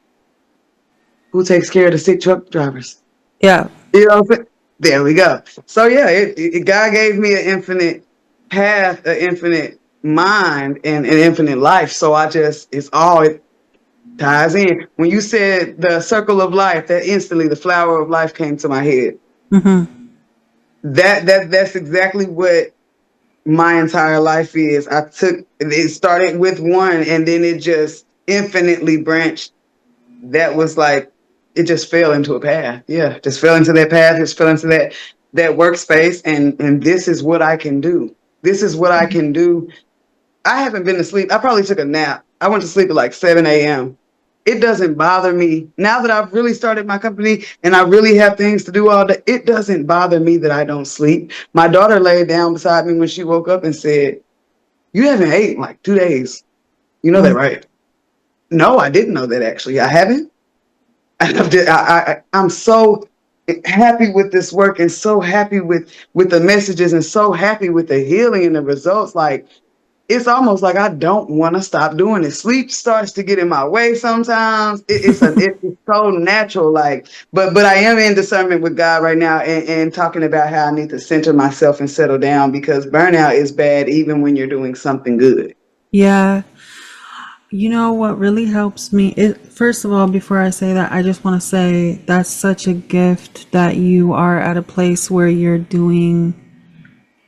Who takes care of the sick truck drivers? Yeah. You know what I'm saying? There we go. So yeah, God gave me an infinite path, an infinite mind, and an infinite life. So it ties in. When you said the circle of life, that instantly the flower of life came to my head. Mm-hmm. That's exactly what my entire life is. It started with one, and then it just infinitely branched. That was like it just fell into a path. Yeah, just fell into that path. Just fell into that workspace, and this is what I can do. This is what I can do. I haven't been to sleep. I probably took a nap. I went to sleep at like 7 a.m. It doesn't bother me now that I've really started my company and I really have things to do all day. It doesn't bother me that I don't sleep. My daughter laid down beside me when she woke up and said, "You haven't ate in like 2 days. You know that, right?" No, I didn't know that actually. I haven't. I'm so happy with this work and so happy with the messages and so happy with the healing and the results. Like it's almost like I don't want to stop doing it. Sleep starts to get in my way sometimes. It's so natural. Like, but I am in discernment with God right now and talking about how I need to center myself and settle down because burnout is bad even when you're doing something good. Yeah. You know what really helps me? First of all, before I say that, I just want to say that's such a gift that you are at a place where you're doing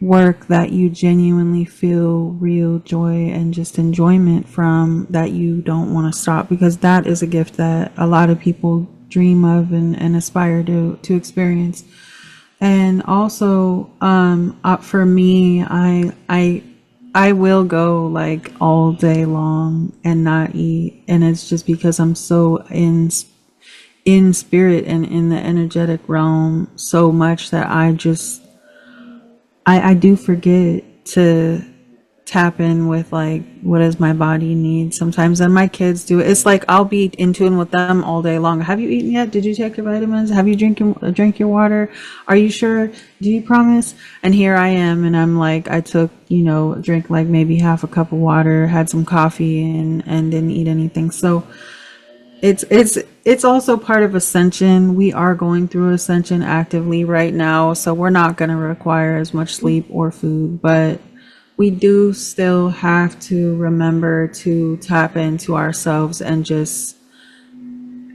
work that you genuinely feel real joy and just enjoyment from, that you don't want to stop, because that is a gift that a lot of people dream of and aspire to experience. And also, for me, I will go like all day long and not eat, and it's just because I'm so in spirit and in the energetic realm so much that I do forget to tap in with like what does my body need sometimes, and my kids do it. It's like I'll be in tune with them all day long. Have you eaten yet? Did you take your vitamins? Have you drink your water? Are you sure? Do you promise? And here I am, and I'm like, I took, drink like maybe half a cup of water, had some coffee, and didn't eat anything. So it's also part of Ascension. We are going through Ascension actively right now, so we're not going to require as much sleep or food, but we do still have to remember to tap into ourselves and just,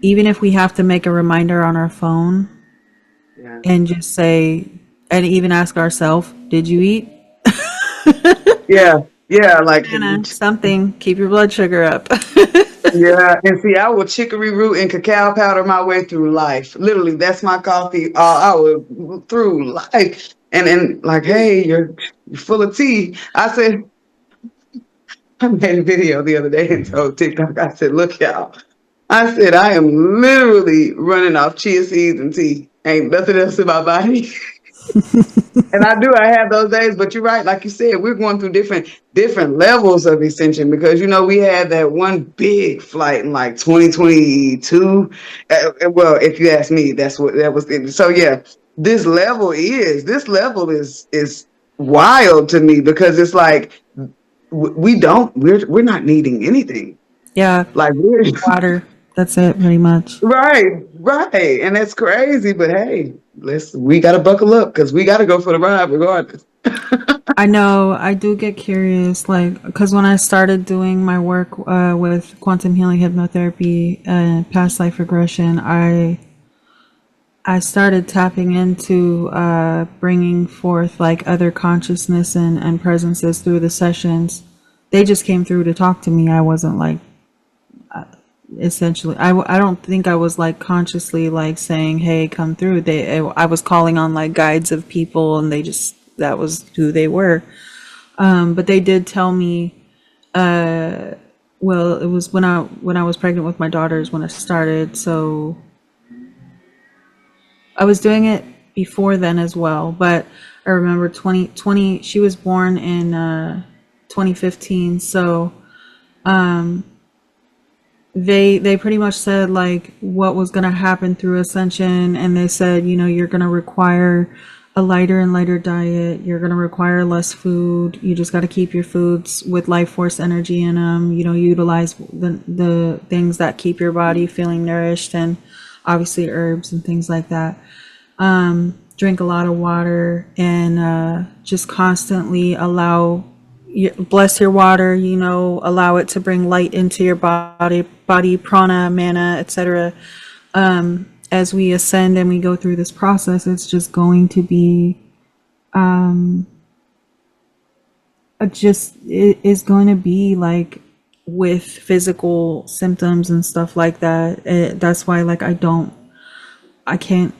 even if we have to make a reminder on our phone, Yeah. and just say, and even ask ourselves, did you eat? Yeah. Yeah. Like, Anna, something, keep your blood sugar up. yeah. And see, I will chicory root and cacao powder my way through life. Literally, that's my coffee. I will through life. And like, hey, you're full of tea. I said, I made a video the other day and told TikTok, I said, look, y'all. I said, I am literally running off chia seeds and tea. Ain't nothing else in my body. And I have those days, but you're right. Like you said, we're going through different levels of ascension because, we had that one big flight in like 2022. Well, if you ask me, that's what that was. So yeah, this level is wild to me because it's like we're not needing anything. Yeah, Like we're water. That's it, pretty much. right. And that's crazy. But hey, we gotta buckle up because we gotta go for the ride regardless. I know I do get curious, like, because when I started doing my work with quantum healing hypnotherapy and past life regression, I started tapping into bringing forth like other consciousness and presences through the sessions. They just came through to talk to me. I wasn't like essentially. I don't think I was like consciously like saying, "Hey, come through." I was calling on like guides of people, and that was who they were. But they did tell me. Well, it was when I was pregnant with my daughters when I started. So I was doing it before then as well, but I remember 2020, she was born in 2015. So they pretty much said like what was going to happen through Ascension, and they said, you're going to require a lighter and lighter diet. You're going to require less food. You just got to keep your foods with life force energy in them. Utilize the things that keep your body feeling nourished, and obviously herbs and things like that. Drink a lot of water, and just constantly bless your water, allow it to bring light into your body, prana, mana, etc. As we ascend and we go through this process, it's just going to be it is going to be like with physical symptoms and stuff like that. That's why like I can't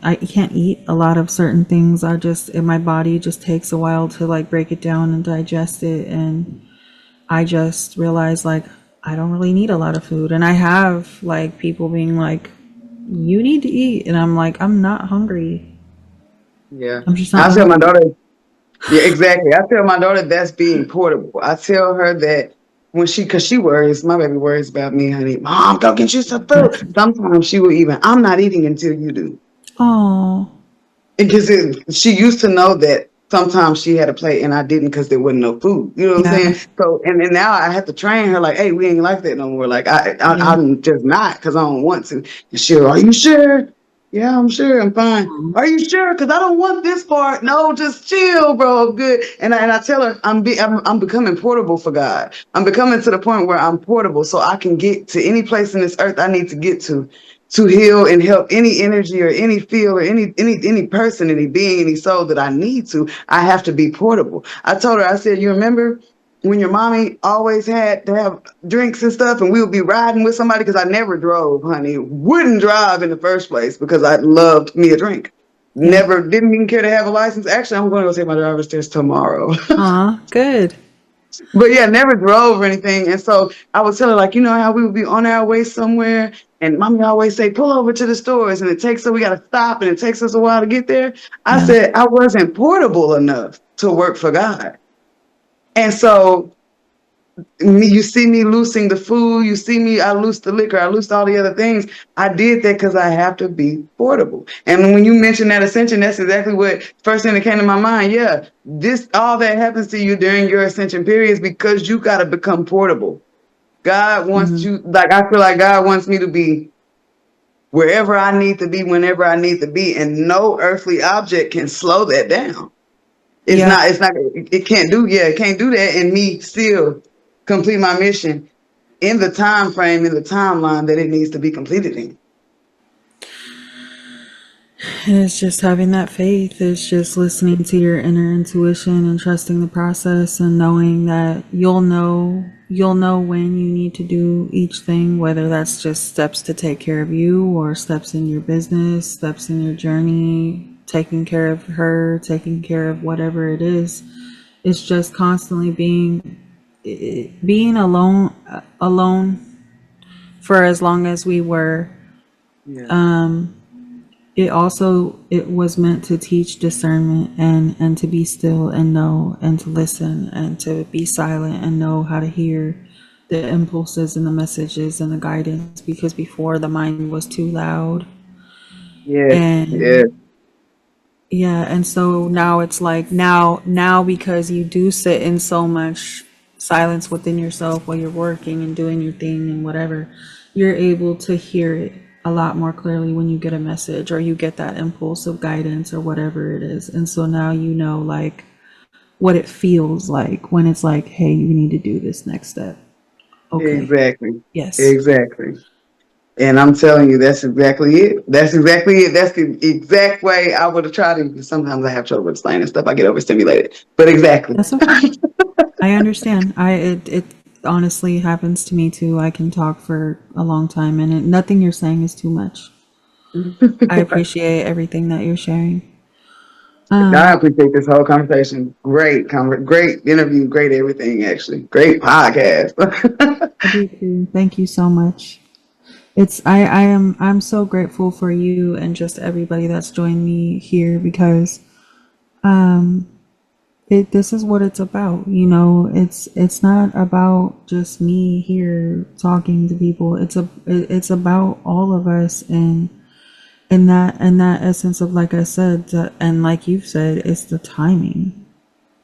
eat a lot of certain things. My body just takes a while to like break it down and digest it, and I just realized like I don't really need a lot of food. And I have like people being like, you need to eat, and I'm like, I'm not hungry. Yeah. I'm just not I tell my hungry. daughter, yeah, exactly. I tell my daughter that's being portable. I tell her that because she worries, my baby worries about me, honey. Mom, go get you some food. Sometimes she will even, I'm not eating until you do. Oh, Because she used to know that sometimes she had a plate and I didn't because there wasn't no food. You know what I'm yeah, saying? So, and now I have to train her like, hey, we ain't like that no more. Like, yeah. I'm just not because I don't want to. And she'll, are you sure? Yeah, I'm sure. I'm fine. Mm. Are you sure? Because I don't want this part. No, just chill, bro. I'm good. And I tell her I'm becoming portable for God. I'm becoming to the point where I'm portable so I can get to any place in this earth I need to get to heal and help any energy or any field or any person, any being, any soul that I need to. I have to be portable. I told her, I said, you remember when your mommy always had to have drinks and stuff and we would be riding with somebody because I never drove, honey. Wouldn't drive in the first place because I loved me a drink. Yeah. Never, didn't even care to have a license. Actually, I'm going to go take my driver's test tomorrow. Aw, good. But yeah, never drove or anything. And so I was telling her, like, how we would be on our way somewhere and mommy always say, pull over to the stores and we got to stop and it takes us a while to get there. I Yeah. said, I wasn't portable enough to work for God. And so you see me loosing the food, you see me, I loosed the liquor, I loosed all the other things. I did that because I have to be portable. And when you mentioned that ascension, that's exactly what first thing that came to my mind. Yeah, all that happens to you during your ascension periods because you got to become portable. God wants Hmm. you, like, I feel like God wants me to be wherever I need to be, whenever I need to be. And no earthly object can slow that down. Yeah. It can't do that. And me still complete my mission in the time frame, in the timeline that it needs to be completed in. And it's just having that faith. It's just listening to your inner intuition and trusting the process and knowing that you'll know when you need to do each thing, whether that's just steps to take care of you or steps in your business, steps in your journey, taking care of her, taking care of whatever it is. It's just constantly being alone for as long as we were. Yeah. It was meant to teach discernment and to be still and know and to listen and to be silent and know how to hear the impulses and the messages and the guidance, because before the mind was too loud. Yes. Yes. And yeah, and so now it's like now because you do sit in so much silence within yourself while you're working and doing your thing and whatever, you're able to hear it a lot more clearly when you get a message or you get that impulse of guidance or whatever it is. And so now you know like what it feels like when it's like, hey, you need to do this next step. Okay. Exactly. Yes. Exactly. And I'm telling you, that's exactly it. That's exactly it. That's the exact way I would have tried to. Because sometimes I have trouble explaining stuff. I get overstimulated. But exactly. That's okay. I understand. It honestly happens to me too. I can talk for a long time, and nothing you're saying is too much. I appreciate everything that you're sharing. I appreciate this whole conversation. Great interview. Great everything. Actually, great podcast. I do too. Thank you so much. I'm so grateful for you and just everybody that's joined me here, because this is what it's about. It's not about just me here talking to people. It's about all of us, and that essence of, like I said, and like you've said, it's the timing.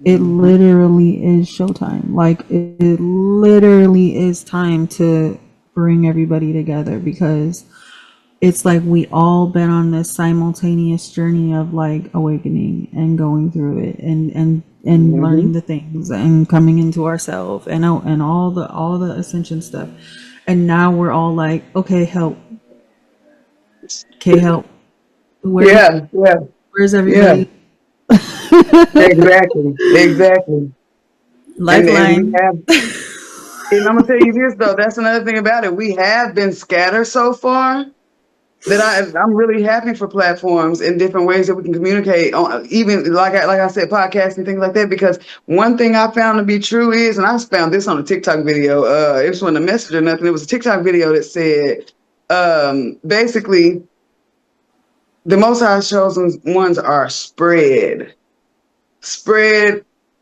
It literally is showtime. Like it literally is time to bring everybody together, because it's like we all been on this simultaneous journey of like awakening and going through it and Mhm. learning the things and coming into ourselves and all the ascension stuff. And now we're all like, okay, help. Okay, help. Where's Yeah. Yeah. where's Yeah. everybody? Exactly. Exactly. And we Lifeline. have. And I'm gonna tell you this though. That's another thing about it. We have been scattered so far that I'm really happy for platforms and different ways that we can communicate on, even like I said, podcasts and things like that. Because one thing I found to be true is, and I found this on a TikTok video. It was on a message or nothing. It was a TikTok video that said, basically, the Most High chosen ones are spread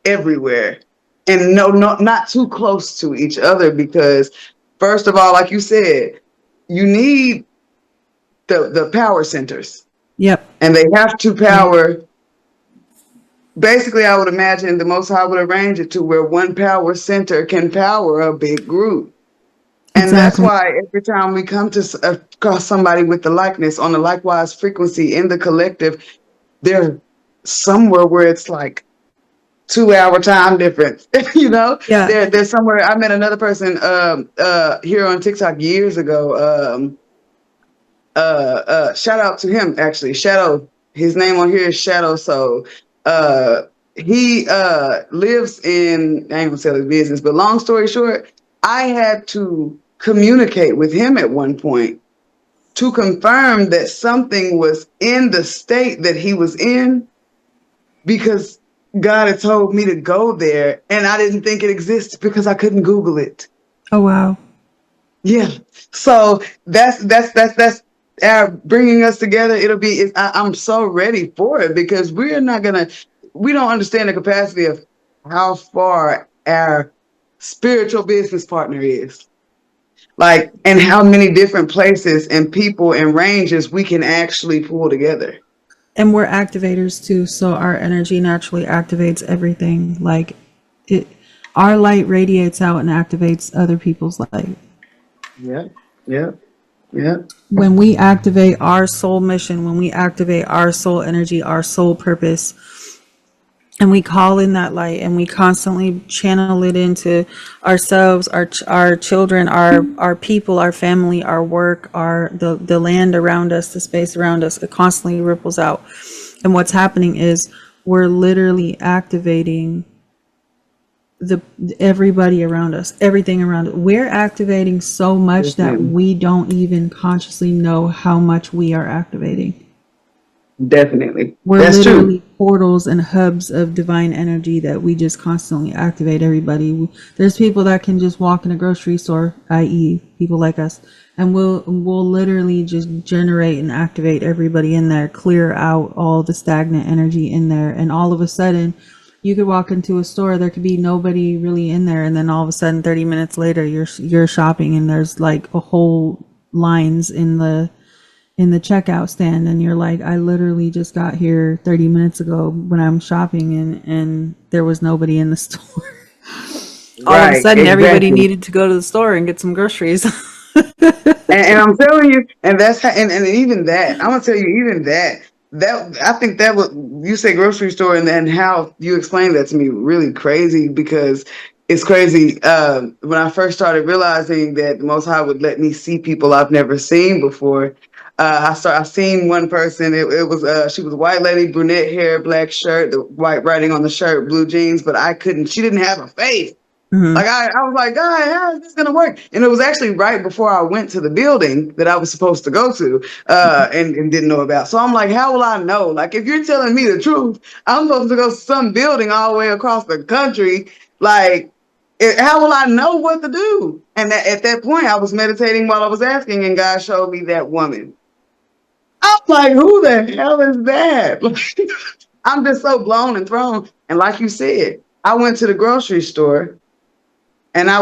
everywhere, and no, not too close to each other, because first of all, like you said, you need the power centers, Yep. and they have to Yep. power. Basically, I would imagine the Most High would arrange it to where one power center can power a big group. And that's Exactly. why every time we come to across somebody with the likeness on the likewise frequency in the collective, they're somewhere where it's like 2 hour time difference. Yeah. There's somewhere. I met another person here on TikTok years ago. Shout out to him, actually. Shadow. His name on here is Shadow. So he lives in, I ain't gonna tell his business, but long story short, I had to communicate with him at one point to confirm that something was in the state that he was in, because God had told me to go there and I didn't think it existed because I couldn't Google it. Oh wow. Yeah. So that's our bringing us together. I'm so ready for it, because we don't understand the capacity of how far our spiritual business partner is. Like, and how many different places and people and ranges we can actually pull together. And we're activators too, so our energy naturally activates everything. Like it our light radiates out and activates other people's light. Yeah. Yeah. Yeah. When we activate our soul mission, when we activate our soul energy, our soul purpose, and we call in that light, and we constantly channel it into ourselves, our children, our people, our family, our work, our the land around us, the space around us. It constantly ripples out, and what's happening is we're literally activating the everybody around us, everything around it. We're activating so much that Definitely. we don't even consciously know how much we are activating. Definitely. We're That's true. literally portals and hubs of divine energy that we just constantly activate everybody. There's people that can just walk in a grocery store, i.e. people like us, and we'll literally just generate and activate everybody in there, clear out all the stagnant energy in there, and all of a sudden you could walk into a store, there could be nobody really in there, and then all of a sudden 30 minutes later you're shopping and there's like a whole lines in the checkout stand, and you're like, I literally just got here 30 minutes ago when I'm shopping, and there was nobody in the store. All of a Right. sudden everybody Exactly. needed to go to the store and get some groceries. And I'm telling you, and that's how, and even that, I'm gonna tell you, even that I think that what you say grocery store, and then how you explained that to me really crazy, because it's crazy. When I first started realizing that the Most High would let me see people I've never seen before, I seen one person. It was she was a white lady, brunette hair, black shirt, the white writing on the shirt, blue jeans, but I couldn't. She didn't have a face. Hmm. Like I was like, God, how is this gonna work? And it was actually right before I went to the building that I was supposed to go to, and didn't know about. So I'm like, how will I know? Like, if you're telling me the truth, I'm supposed to go to some building all the way across the country. Like, how will I know what to do? And at that point, I was meditating while I was asking, and God showed me that woman. I'm like, who the hell is that? I'm just so blown and thrown. And like you said, I went to the grocery store. And I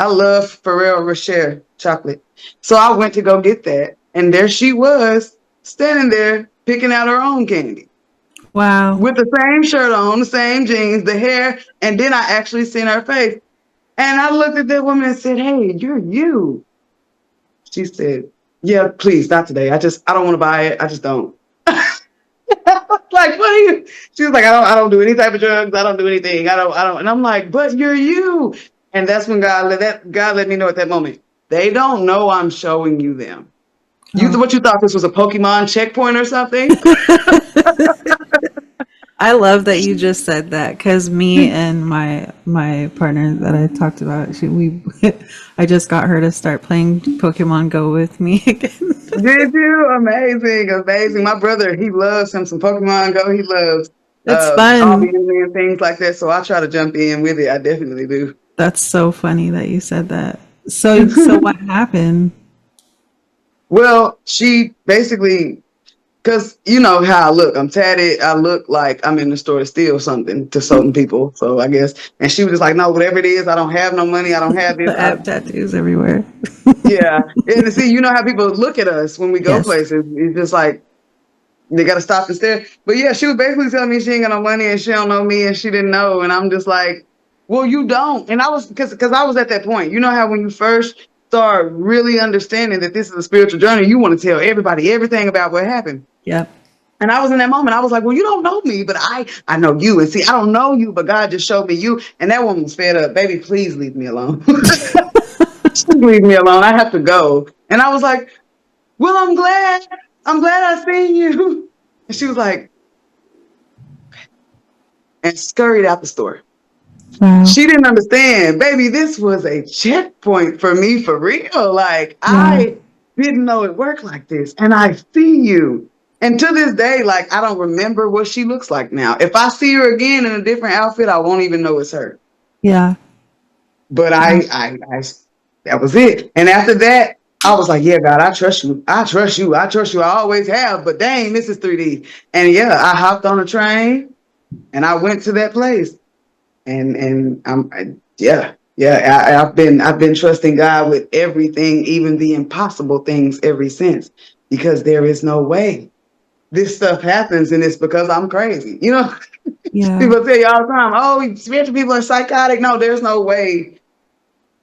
love Ferrero Rocher chocolate. So I went to go get that. And there she was, standing there picking out her own candy Wow. with the same shirt on, the same jeans, the hair. And then I actually seen her face. And I looked at that woman and said, Hey, you're you. She said, Yeah, please, not today. I don't want to buy it. I just don't. Like, what are you? She was like, I don't do any type of drugs. I don't do anything. I don't. And I'm like, but you're you. And that's when God let me know at that moment. They don't know I'm showing you them. Oh. What you thought this was a Pokemon checkpoint or something? I love that you just said that, because me and my partner that I talked about, we I just got her to start playing Pokemon Go with me again. Did you? Amazing, amazing. My brother, he loves him some Pokemon Go. He loves It's all the fun. anime and things like that. So I try to jump in with it. I definitely do. That's so funny that you said that. So what happened? Well, she basically, because you know how I look. I'm tatted. I look like I'm in the store to steal something to certain people. So I guess. And she was just like, no, whatever it is, I don't have no money. I don't have this. The app tattoos everywhere. Yeah. And see, you know how people look at us when we go Yes. places. It's just like they got to stop and stare. But yeah, she was basically telling me she ain't got no money and she don't know me and she didn't know. And I'm just like, well, you don't. And I was, because I was at that point. You know how when you first start really understanding that this is a spiritual journey, you want to tell everybody everything about what happened. Yep. And I was in that moment. I was like, well, you don't know me, but I know you. And see, I don't know you, but God just showed me you. And that woman was fed up. Baby, please leave me alone. Just leave me alone. I have to go. And I was like, well, I'm glad. I'm glad I seen you. And she was like, and scurried out the store. Wow. She didn't understand. Baby, this was a checkpoint for me for real. Like, Yeah. I didn't know it worked like this. And I see you. And to this day, like, I don't remember what she looks like now. If I see her again in a different outfit, I won't even know it's her. Yeah. But Wow. that was it. And after that, I was like, yeah, God, I trust you. I trust you. I trust you. I always have. But dang, this is 3D. And yeah, I hopped on a train and I went to that place. And I've been trusting God with everything, even the impossible things ever since, because there is no way this stuff happens, and it's because I'm crazy. You know, Yeah. people tell you all the time, "Oh, spiritual people are psychotic." No, there's no way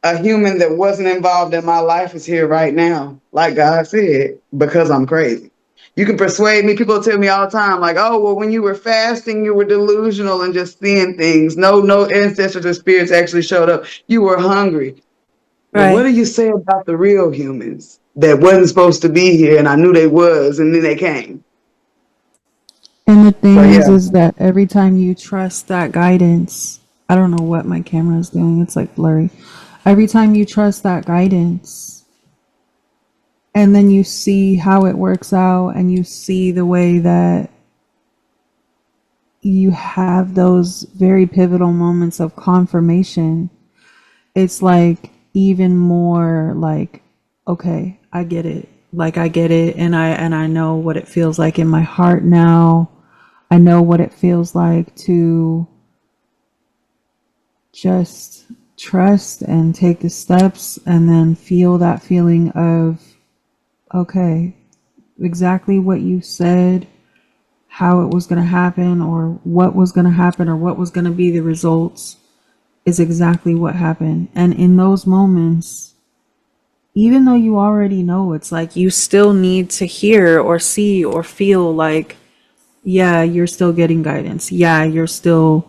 a human that wasn't involved in my life is here right now, like God said, because I'm crazy. You can persuade me. People tell me all the time, like, oh, well, when you were fasting, you were delusional and just seeing things. No ancestors or spirits actually showed up. You were hungry. Well, what Right. do you say about the real humans that wasn't supposed to be here and I knew they was and then they came? And the So thing yeah, is that every time you trust that guidance, I don't know what my camera is doing. It's like blurry. Every time you trust that guidance and then you see how it works out and you see the way that you have those very pivotal moments of confirmation, it's like even more like, okay, I get it. Like I get it and I know what it feels like in my heart now. I know what it feels like to just trust and take the steps and then feel that feeling of, okay, exactly what you said, how it was going to happen, or what was going to happen, or what was going to be the results is exactly what happened. And in those moments, even though you already know, it's like you still need to hear or see or feel like, yeah, you're still getting guidance. Yeah, you're still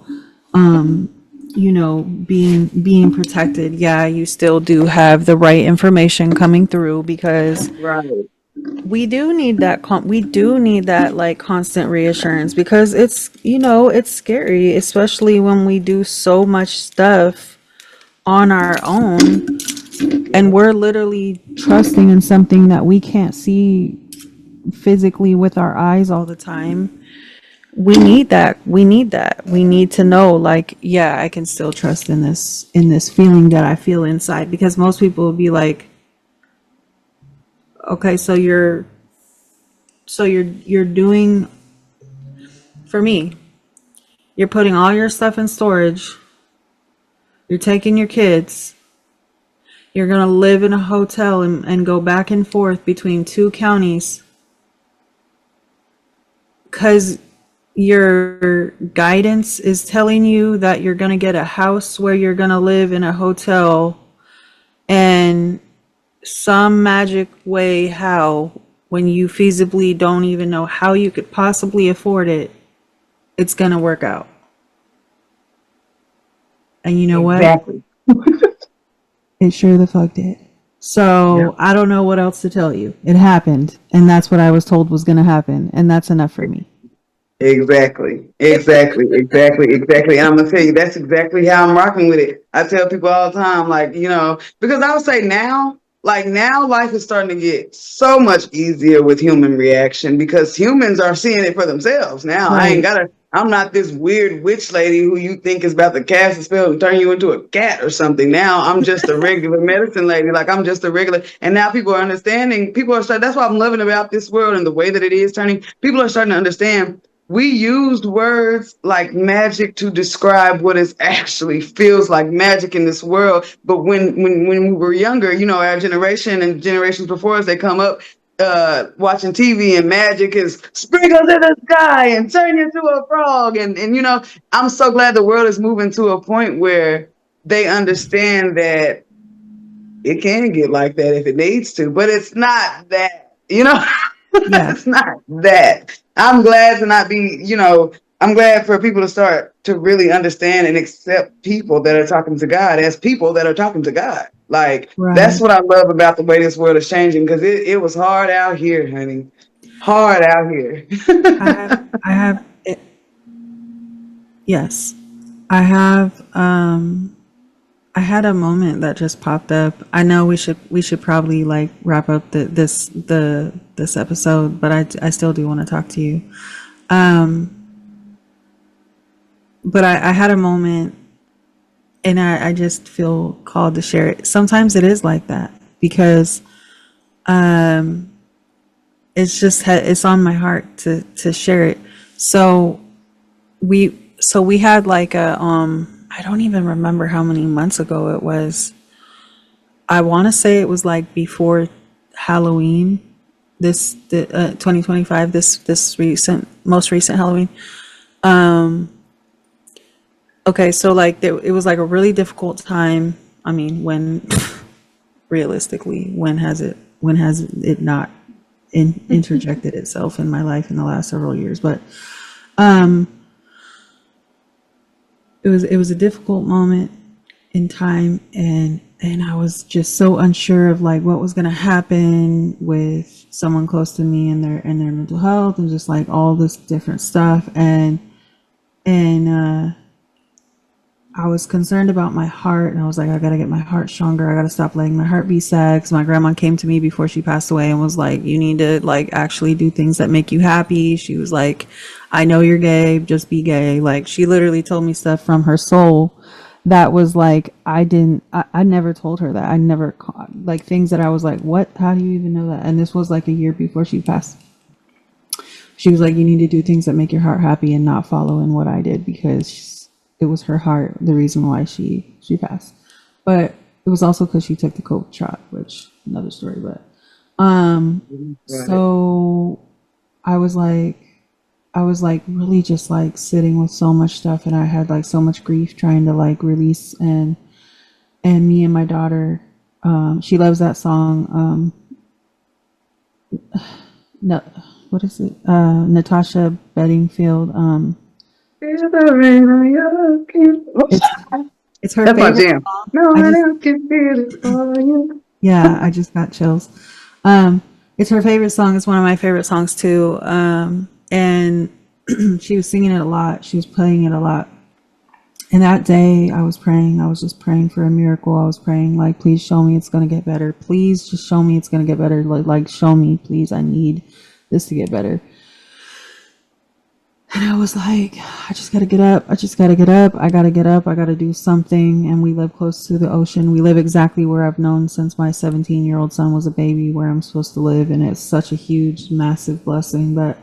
being protected. Yeah, you still do have the right information coming through because right. we do need that like constant reassurance because it's scary, especially when we do so much stuff on our own and Yeah. we're literally trusting in something that we can't see physically with our eyes all the time. We need to know, like, yeah, I can still trust in this feeling that I feel inside, because most people will be like, okay, you're doing, for me, you're putting all your stuff in storage, you're taking your kids, you're gonna live in a hotel and go back and forth between two counties because your guidance is telling you that you're gonna get a house where you're gonna live in a hotel, and some magic way, how, when you feasibly don't even know how you could possibly afford it, it's gonna work out. And you know what? Exactly. It sure the fuck did. Yeah. So I don't know what else to tell you. It happened, and that's what I was told was gonna happen, and that's enough for me. Exactly. And I'm gonna tell you, that's exactly how I'm rocking with it. I tell people all the time, like, because I would say now, like now life is starting to get so much easier with human reaction because humans are seeing it for themselves now. Right. I'm not this weird witch lady who you think is about to cast a spell and turn you into a cat or something. Now I'm just a regular medicine lady. Like I'm just a regular, and now people are understanding. People are starting, that's what I'm loving about this world and the way that it is turning. People are starting to understand we used words like magic to describe what it actually feels like magic in this world. But when we were younger, our generation and generations before us, they come up watching TV and magic is sprinkles in the sky and turn you into a frog. And I'm so glad the world is moving to a point where they understand that it can get like that if it needs to, but it's not that. Yeah. It's not that. I'm glad to not be, I'm glad for people to start to really understand and accept people that are talking to God as people that are talking to God. Like, that's Right. what I love about the way this world is changing because it was hard out here, honey. Hard out here. I have it, yes. I have I had a moment that just popped up. I know we should probably like wrap up this episode, but I still do want to talk to you. But I had a moment, and I just feel called to share it. Sometimes it is like that because it's on my heart to share it. So we had like a I don't even remember how many months ago it was. I want to say it was like before Halloween, the 2025, this most recent Halloween. Okay, so like it was like a really difficult time. I mean, when realistically, when has it not interjected itself in my life in the last several years. But um, it was a difficult moment in time, and I was just so unsure of like what was going to happen with someone close to me and their mental health, and just like all this different stuff. And I was concerned about my heart, and I was like, I gotta get my heart stronger. I gotta stop letting my heart be sad. Because my grandma came to me before she passed away and was like, you need to like actually do things that make you happy. She was like, I know you're gay, just be gay. Like, she literally told me stuff from her soul that was like, I never told her that. I never, like, things that I was like, what? How do you even know that? And this was like a year before she passed. She was like, you need to do things that make your heart happy and not follow in what I did, because it was her heart the reason why she passed. But it was also because she took the COVID shot, which another story. But so I was like really just like sitting with so much stuff, and I had like so much grief trying to like release. And me and my daughter, she loves that song. No, what is it? Natasha Bedingfield. Feel the rain on your skin. It's her That's my favorite jam. song. No one else can feel it for you. Yeah, I just got chills. It's her favorite song. It's one of my favorite songs too. And she was singing it a lot. She was playing it a lot. And that day I was praying. I was just praying for a miracle. I was praying like, please show me it's going to get better. Please just show me it's going to get better. Like show me, please. I need this to get better. And I was like, I just got to get up. I just got to get up. I got to get up. I got to do something. And we live close to the ocean. We live exactly where I've known since my 17-year-old son was a baby, where I'm supposed to live. And it's such a huge, massive blessing. But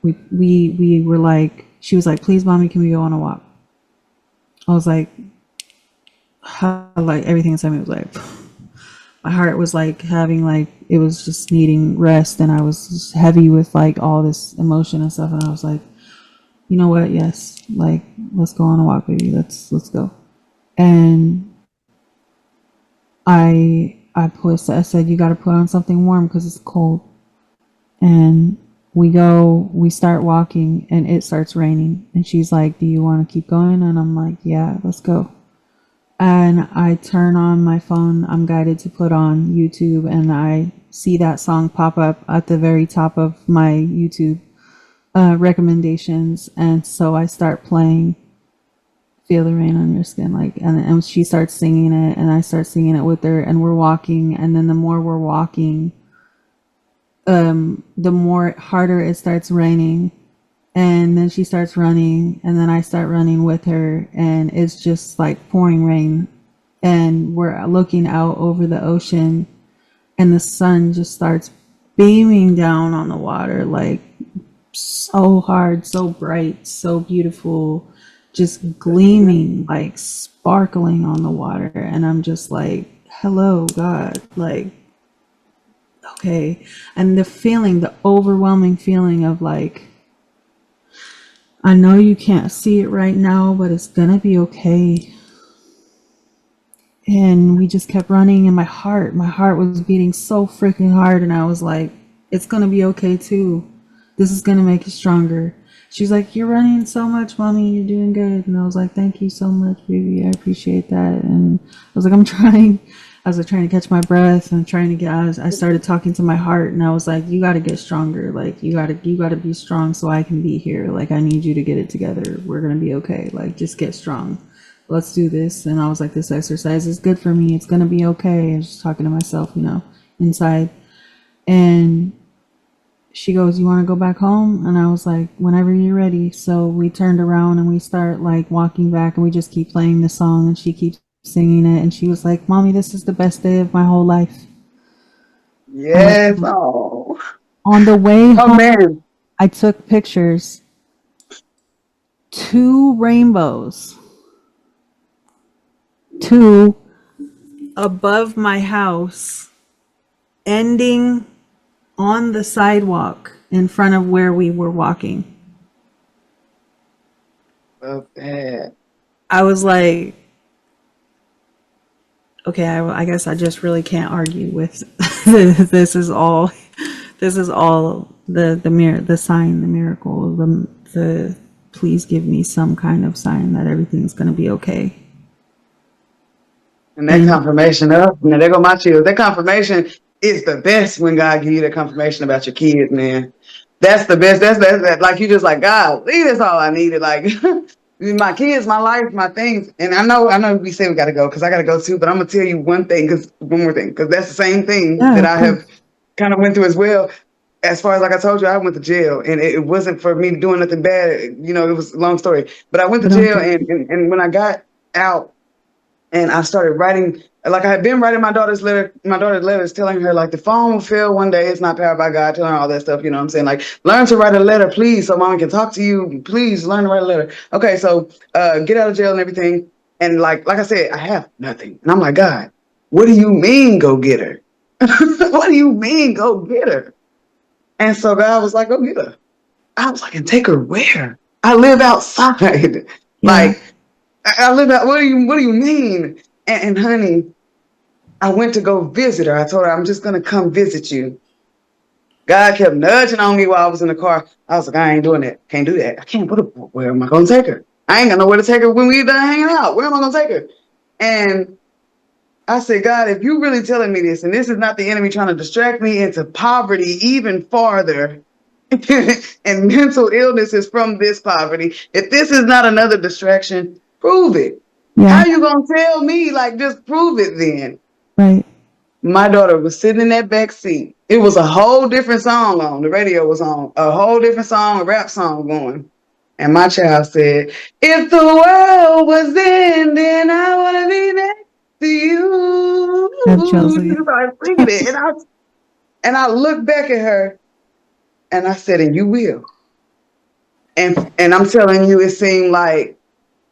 we were like, she was like, please, mommy, can we go on a walk? I was like, how, like everything inside me was like, my heart was like having like, it was just needing rest, and I was just heavy with like all this emotion and stuff. And I was like, you know what? Yes, like let's go on a walk, baby. Let's go. And I said, you got to put on something warm because it's cold. And we start walking, and it starts raining. And she's like, do you want to keep going? And I'm like, yeah, let's go. And I turn on my phone. I'm guided to put on YouTube, and I see that song pop up at the very top of my YouTube recommendations. And so I start playing Feel the Rain on Your Skin, like, and she starts singing it, and I start singing it with her, and we're walking. And then the more we're walking, the more harder it starts raining. And then she starts running, and then I start running with her, and it's just like pouring rain. And we're looking out over the ocean, and the sun just starts beaming down on the water, like so hard, so bright, so beautiful, just gleaming, like sparkling on the water. And I'm just like, hello, God, like, okay. And the feeling, the overwhelming feeling of like, I know you can't see it right now, but it's gonna be okay. And we just kept running, and my heart was beating so freaking hard. And I was like, it's gonna be okay too. This is gonna make you stronger. She's like, you're running so much, mommy, you're doing good. And I was like, thank you so much, baby, I appreciate that. And I was like, I was like trying to catch my breath and trying to get out. I started talking to my heart, and I was like, you got to get stronger. Like, you got to be strong so I can be here. Like, I need you to get it together. We're going to be okay. Like, just get strong. Let's do this. And I was like, this exercise is good for me. It's going to be okay. I was just talking to myself, inside. And she goes, you want to go back home? And I was like, whenever you're ready. So we turned around, and we start like walking back, and we just keep playing the song, and she keeps singing it. And she was like, mommy, this is the best day of my whole life. Yes. Oh. On the way home, Man. I took pictures. 2 rainbows. 2 above my house, ending on the sidewalk in front of where we were walking. Love that. I was like, okay, I guess I just really can't argue with this is all This is all the sign, the miracle, the please give me some kind of sign that everything's gonna be okay. And that And confirmation up, man, there go my chills. That confirmation is the best when God give you that confirmation about your kids, man. That's the best. That's that. Like you just like God. That's all I needed. Like my kids, my life, my things. And I know. We say we got to go because I got to go too. But I'm gonna tell you one more thing, because that's the same thing yeah, that of I have course. kind of went through as well. As far as like I told you, I went to jail, and it wasn't for me doing nothing bad. You know, it was a long story. But I went to But don't jail, think and when I got out, and I started writing, like I had been writing my daughter's letters, telling her like the phone will fail one day, it's not powered by God, telling her all that stuff, you know what I'm saying? Like, learn to write a letter, please, so mama can talk to you. Please learn to write a letter. Okay, so get out of jail and everything. And like I said, I have nothing. And I'm like, God, what do you mean go get her? What do you mean go get her? And so God was like, go get her. I was like, and take her where? I live outside. yeah. Like, I live out. What do you mean? And honey, I went to go visit her. I told her I'm just gonna come visit you. God kept nudging on me while I was in the car. I was like, I ain't doing that. Can't do that. I can't. Where am I gonna take her? I ain't got nowhere to take her when we done hanging out. Where am I gonna take her? And I said, God, if you really telling me this, and this is not the enemy trying to distract me into poverty even farther, and mental illness is from this poverty. If this is not another distraction, prove it. How Yeah. you gonna tell me? Like, just prove it then. Right. My daughter was sitting in that back seat. It was a whole different song on. The radio was on. A whole different song, a rap song going. And my child said, if the world was ending, I want to be next to you. I have chills again. She started singing it. And I looked back at her and I said, and you will. And I'm telling you, it seemed like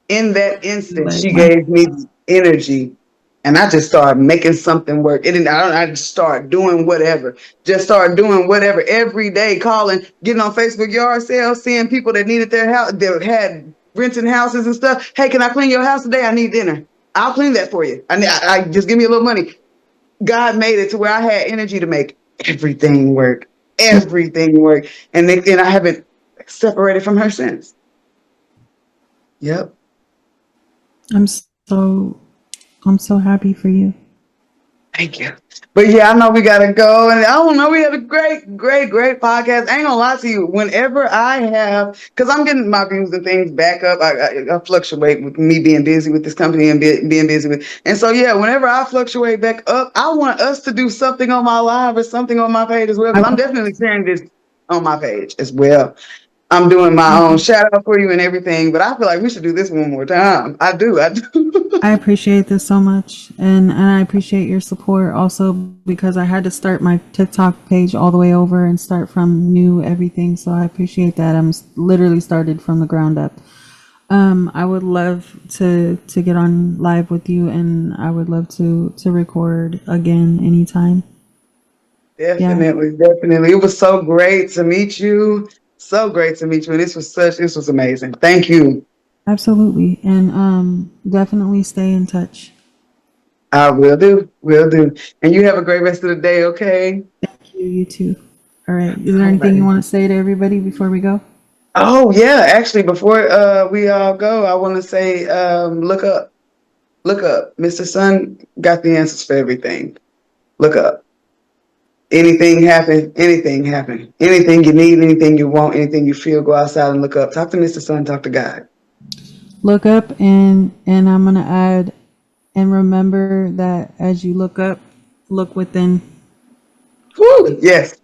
in that instant, Like she my gave me the energy, and I just started making something work. I just started doing whatever. Just started doing whatever every day, calling, getting on Facebook yard sales, seeing people that needed their house, that had renting houses and stuff. Hey, can I clean your house today? I need dinner. I'll clean that for you. I just give me a little money. God made it to where I had energy to make everything work, and I haven't separated from her since. Yep. I'm so I'm so happy for you. Thank you. But yeah, I know we gotta go. And I don't know, we had a great podcast. I ain't gonna lie to you. Whenever I have, because I'm getting my views and things back up, I fluctuate with me being busy with this company and being busy with. And so yeah, whenever I fluctuate back up, I want us to do something on my live or something on my page as well. I Because I'm will. definitely sharing this on my page as well. I'm doing my own shout out for you and everything, but I feel like we should do this one more time. I do. I appreciate this so much, and I appreciate your support also because I had to start my TikTok page all the way over and start from new everything. So I appreciate that. I'm literally started from the ground up. I would love to get on live with you, and I would love to record again anytime. Yeah, Definitely. It was so great to meet you. So great to meet you. And this was amazing. Thank you. absolutely, and definitely stay in touch. I will do. Will do. And you have a great rest of the day, okay? Thank you. You too. All right. Is there All anything you right. want to say to everybody before we go? Oh yeah, actually before we all go, I want to say look up. Look up. Mr. Sun got the answers for everything. Look up. Anything happen, anything happen. Anything you need, anything you want, anything you feel, go outside and look up. Talk to Mr. Sun, talk to God. Look up, and I'm gonna add, and remember that as you look up, look within. Woo! Yes.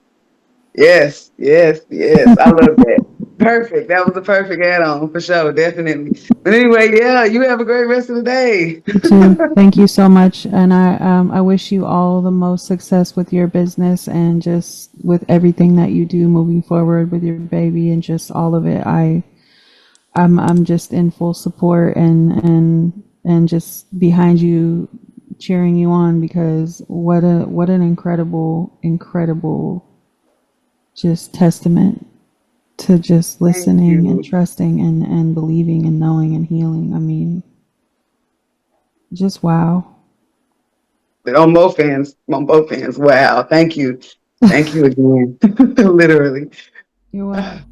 Yes. I love that. Perfect. That was a perfect add-on for sure, definitely. But anyway, yeah, you have a great rest of the day. You too. Thank you so much, and I wish you all the most success with your business and just with everything that you do moving forward with your baby and just all of it. I'm just in full support and just behind you, cheering you on because what an incredible just testament to just Thank listening and you. trusting and believing and knowing and healing. I mean, just wow. On both ends. Wow. Thank you. Thank you again. Literally. You're welcome.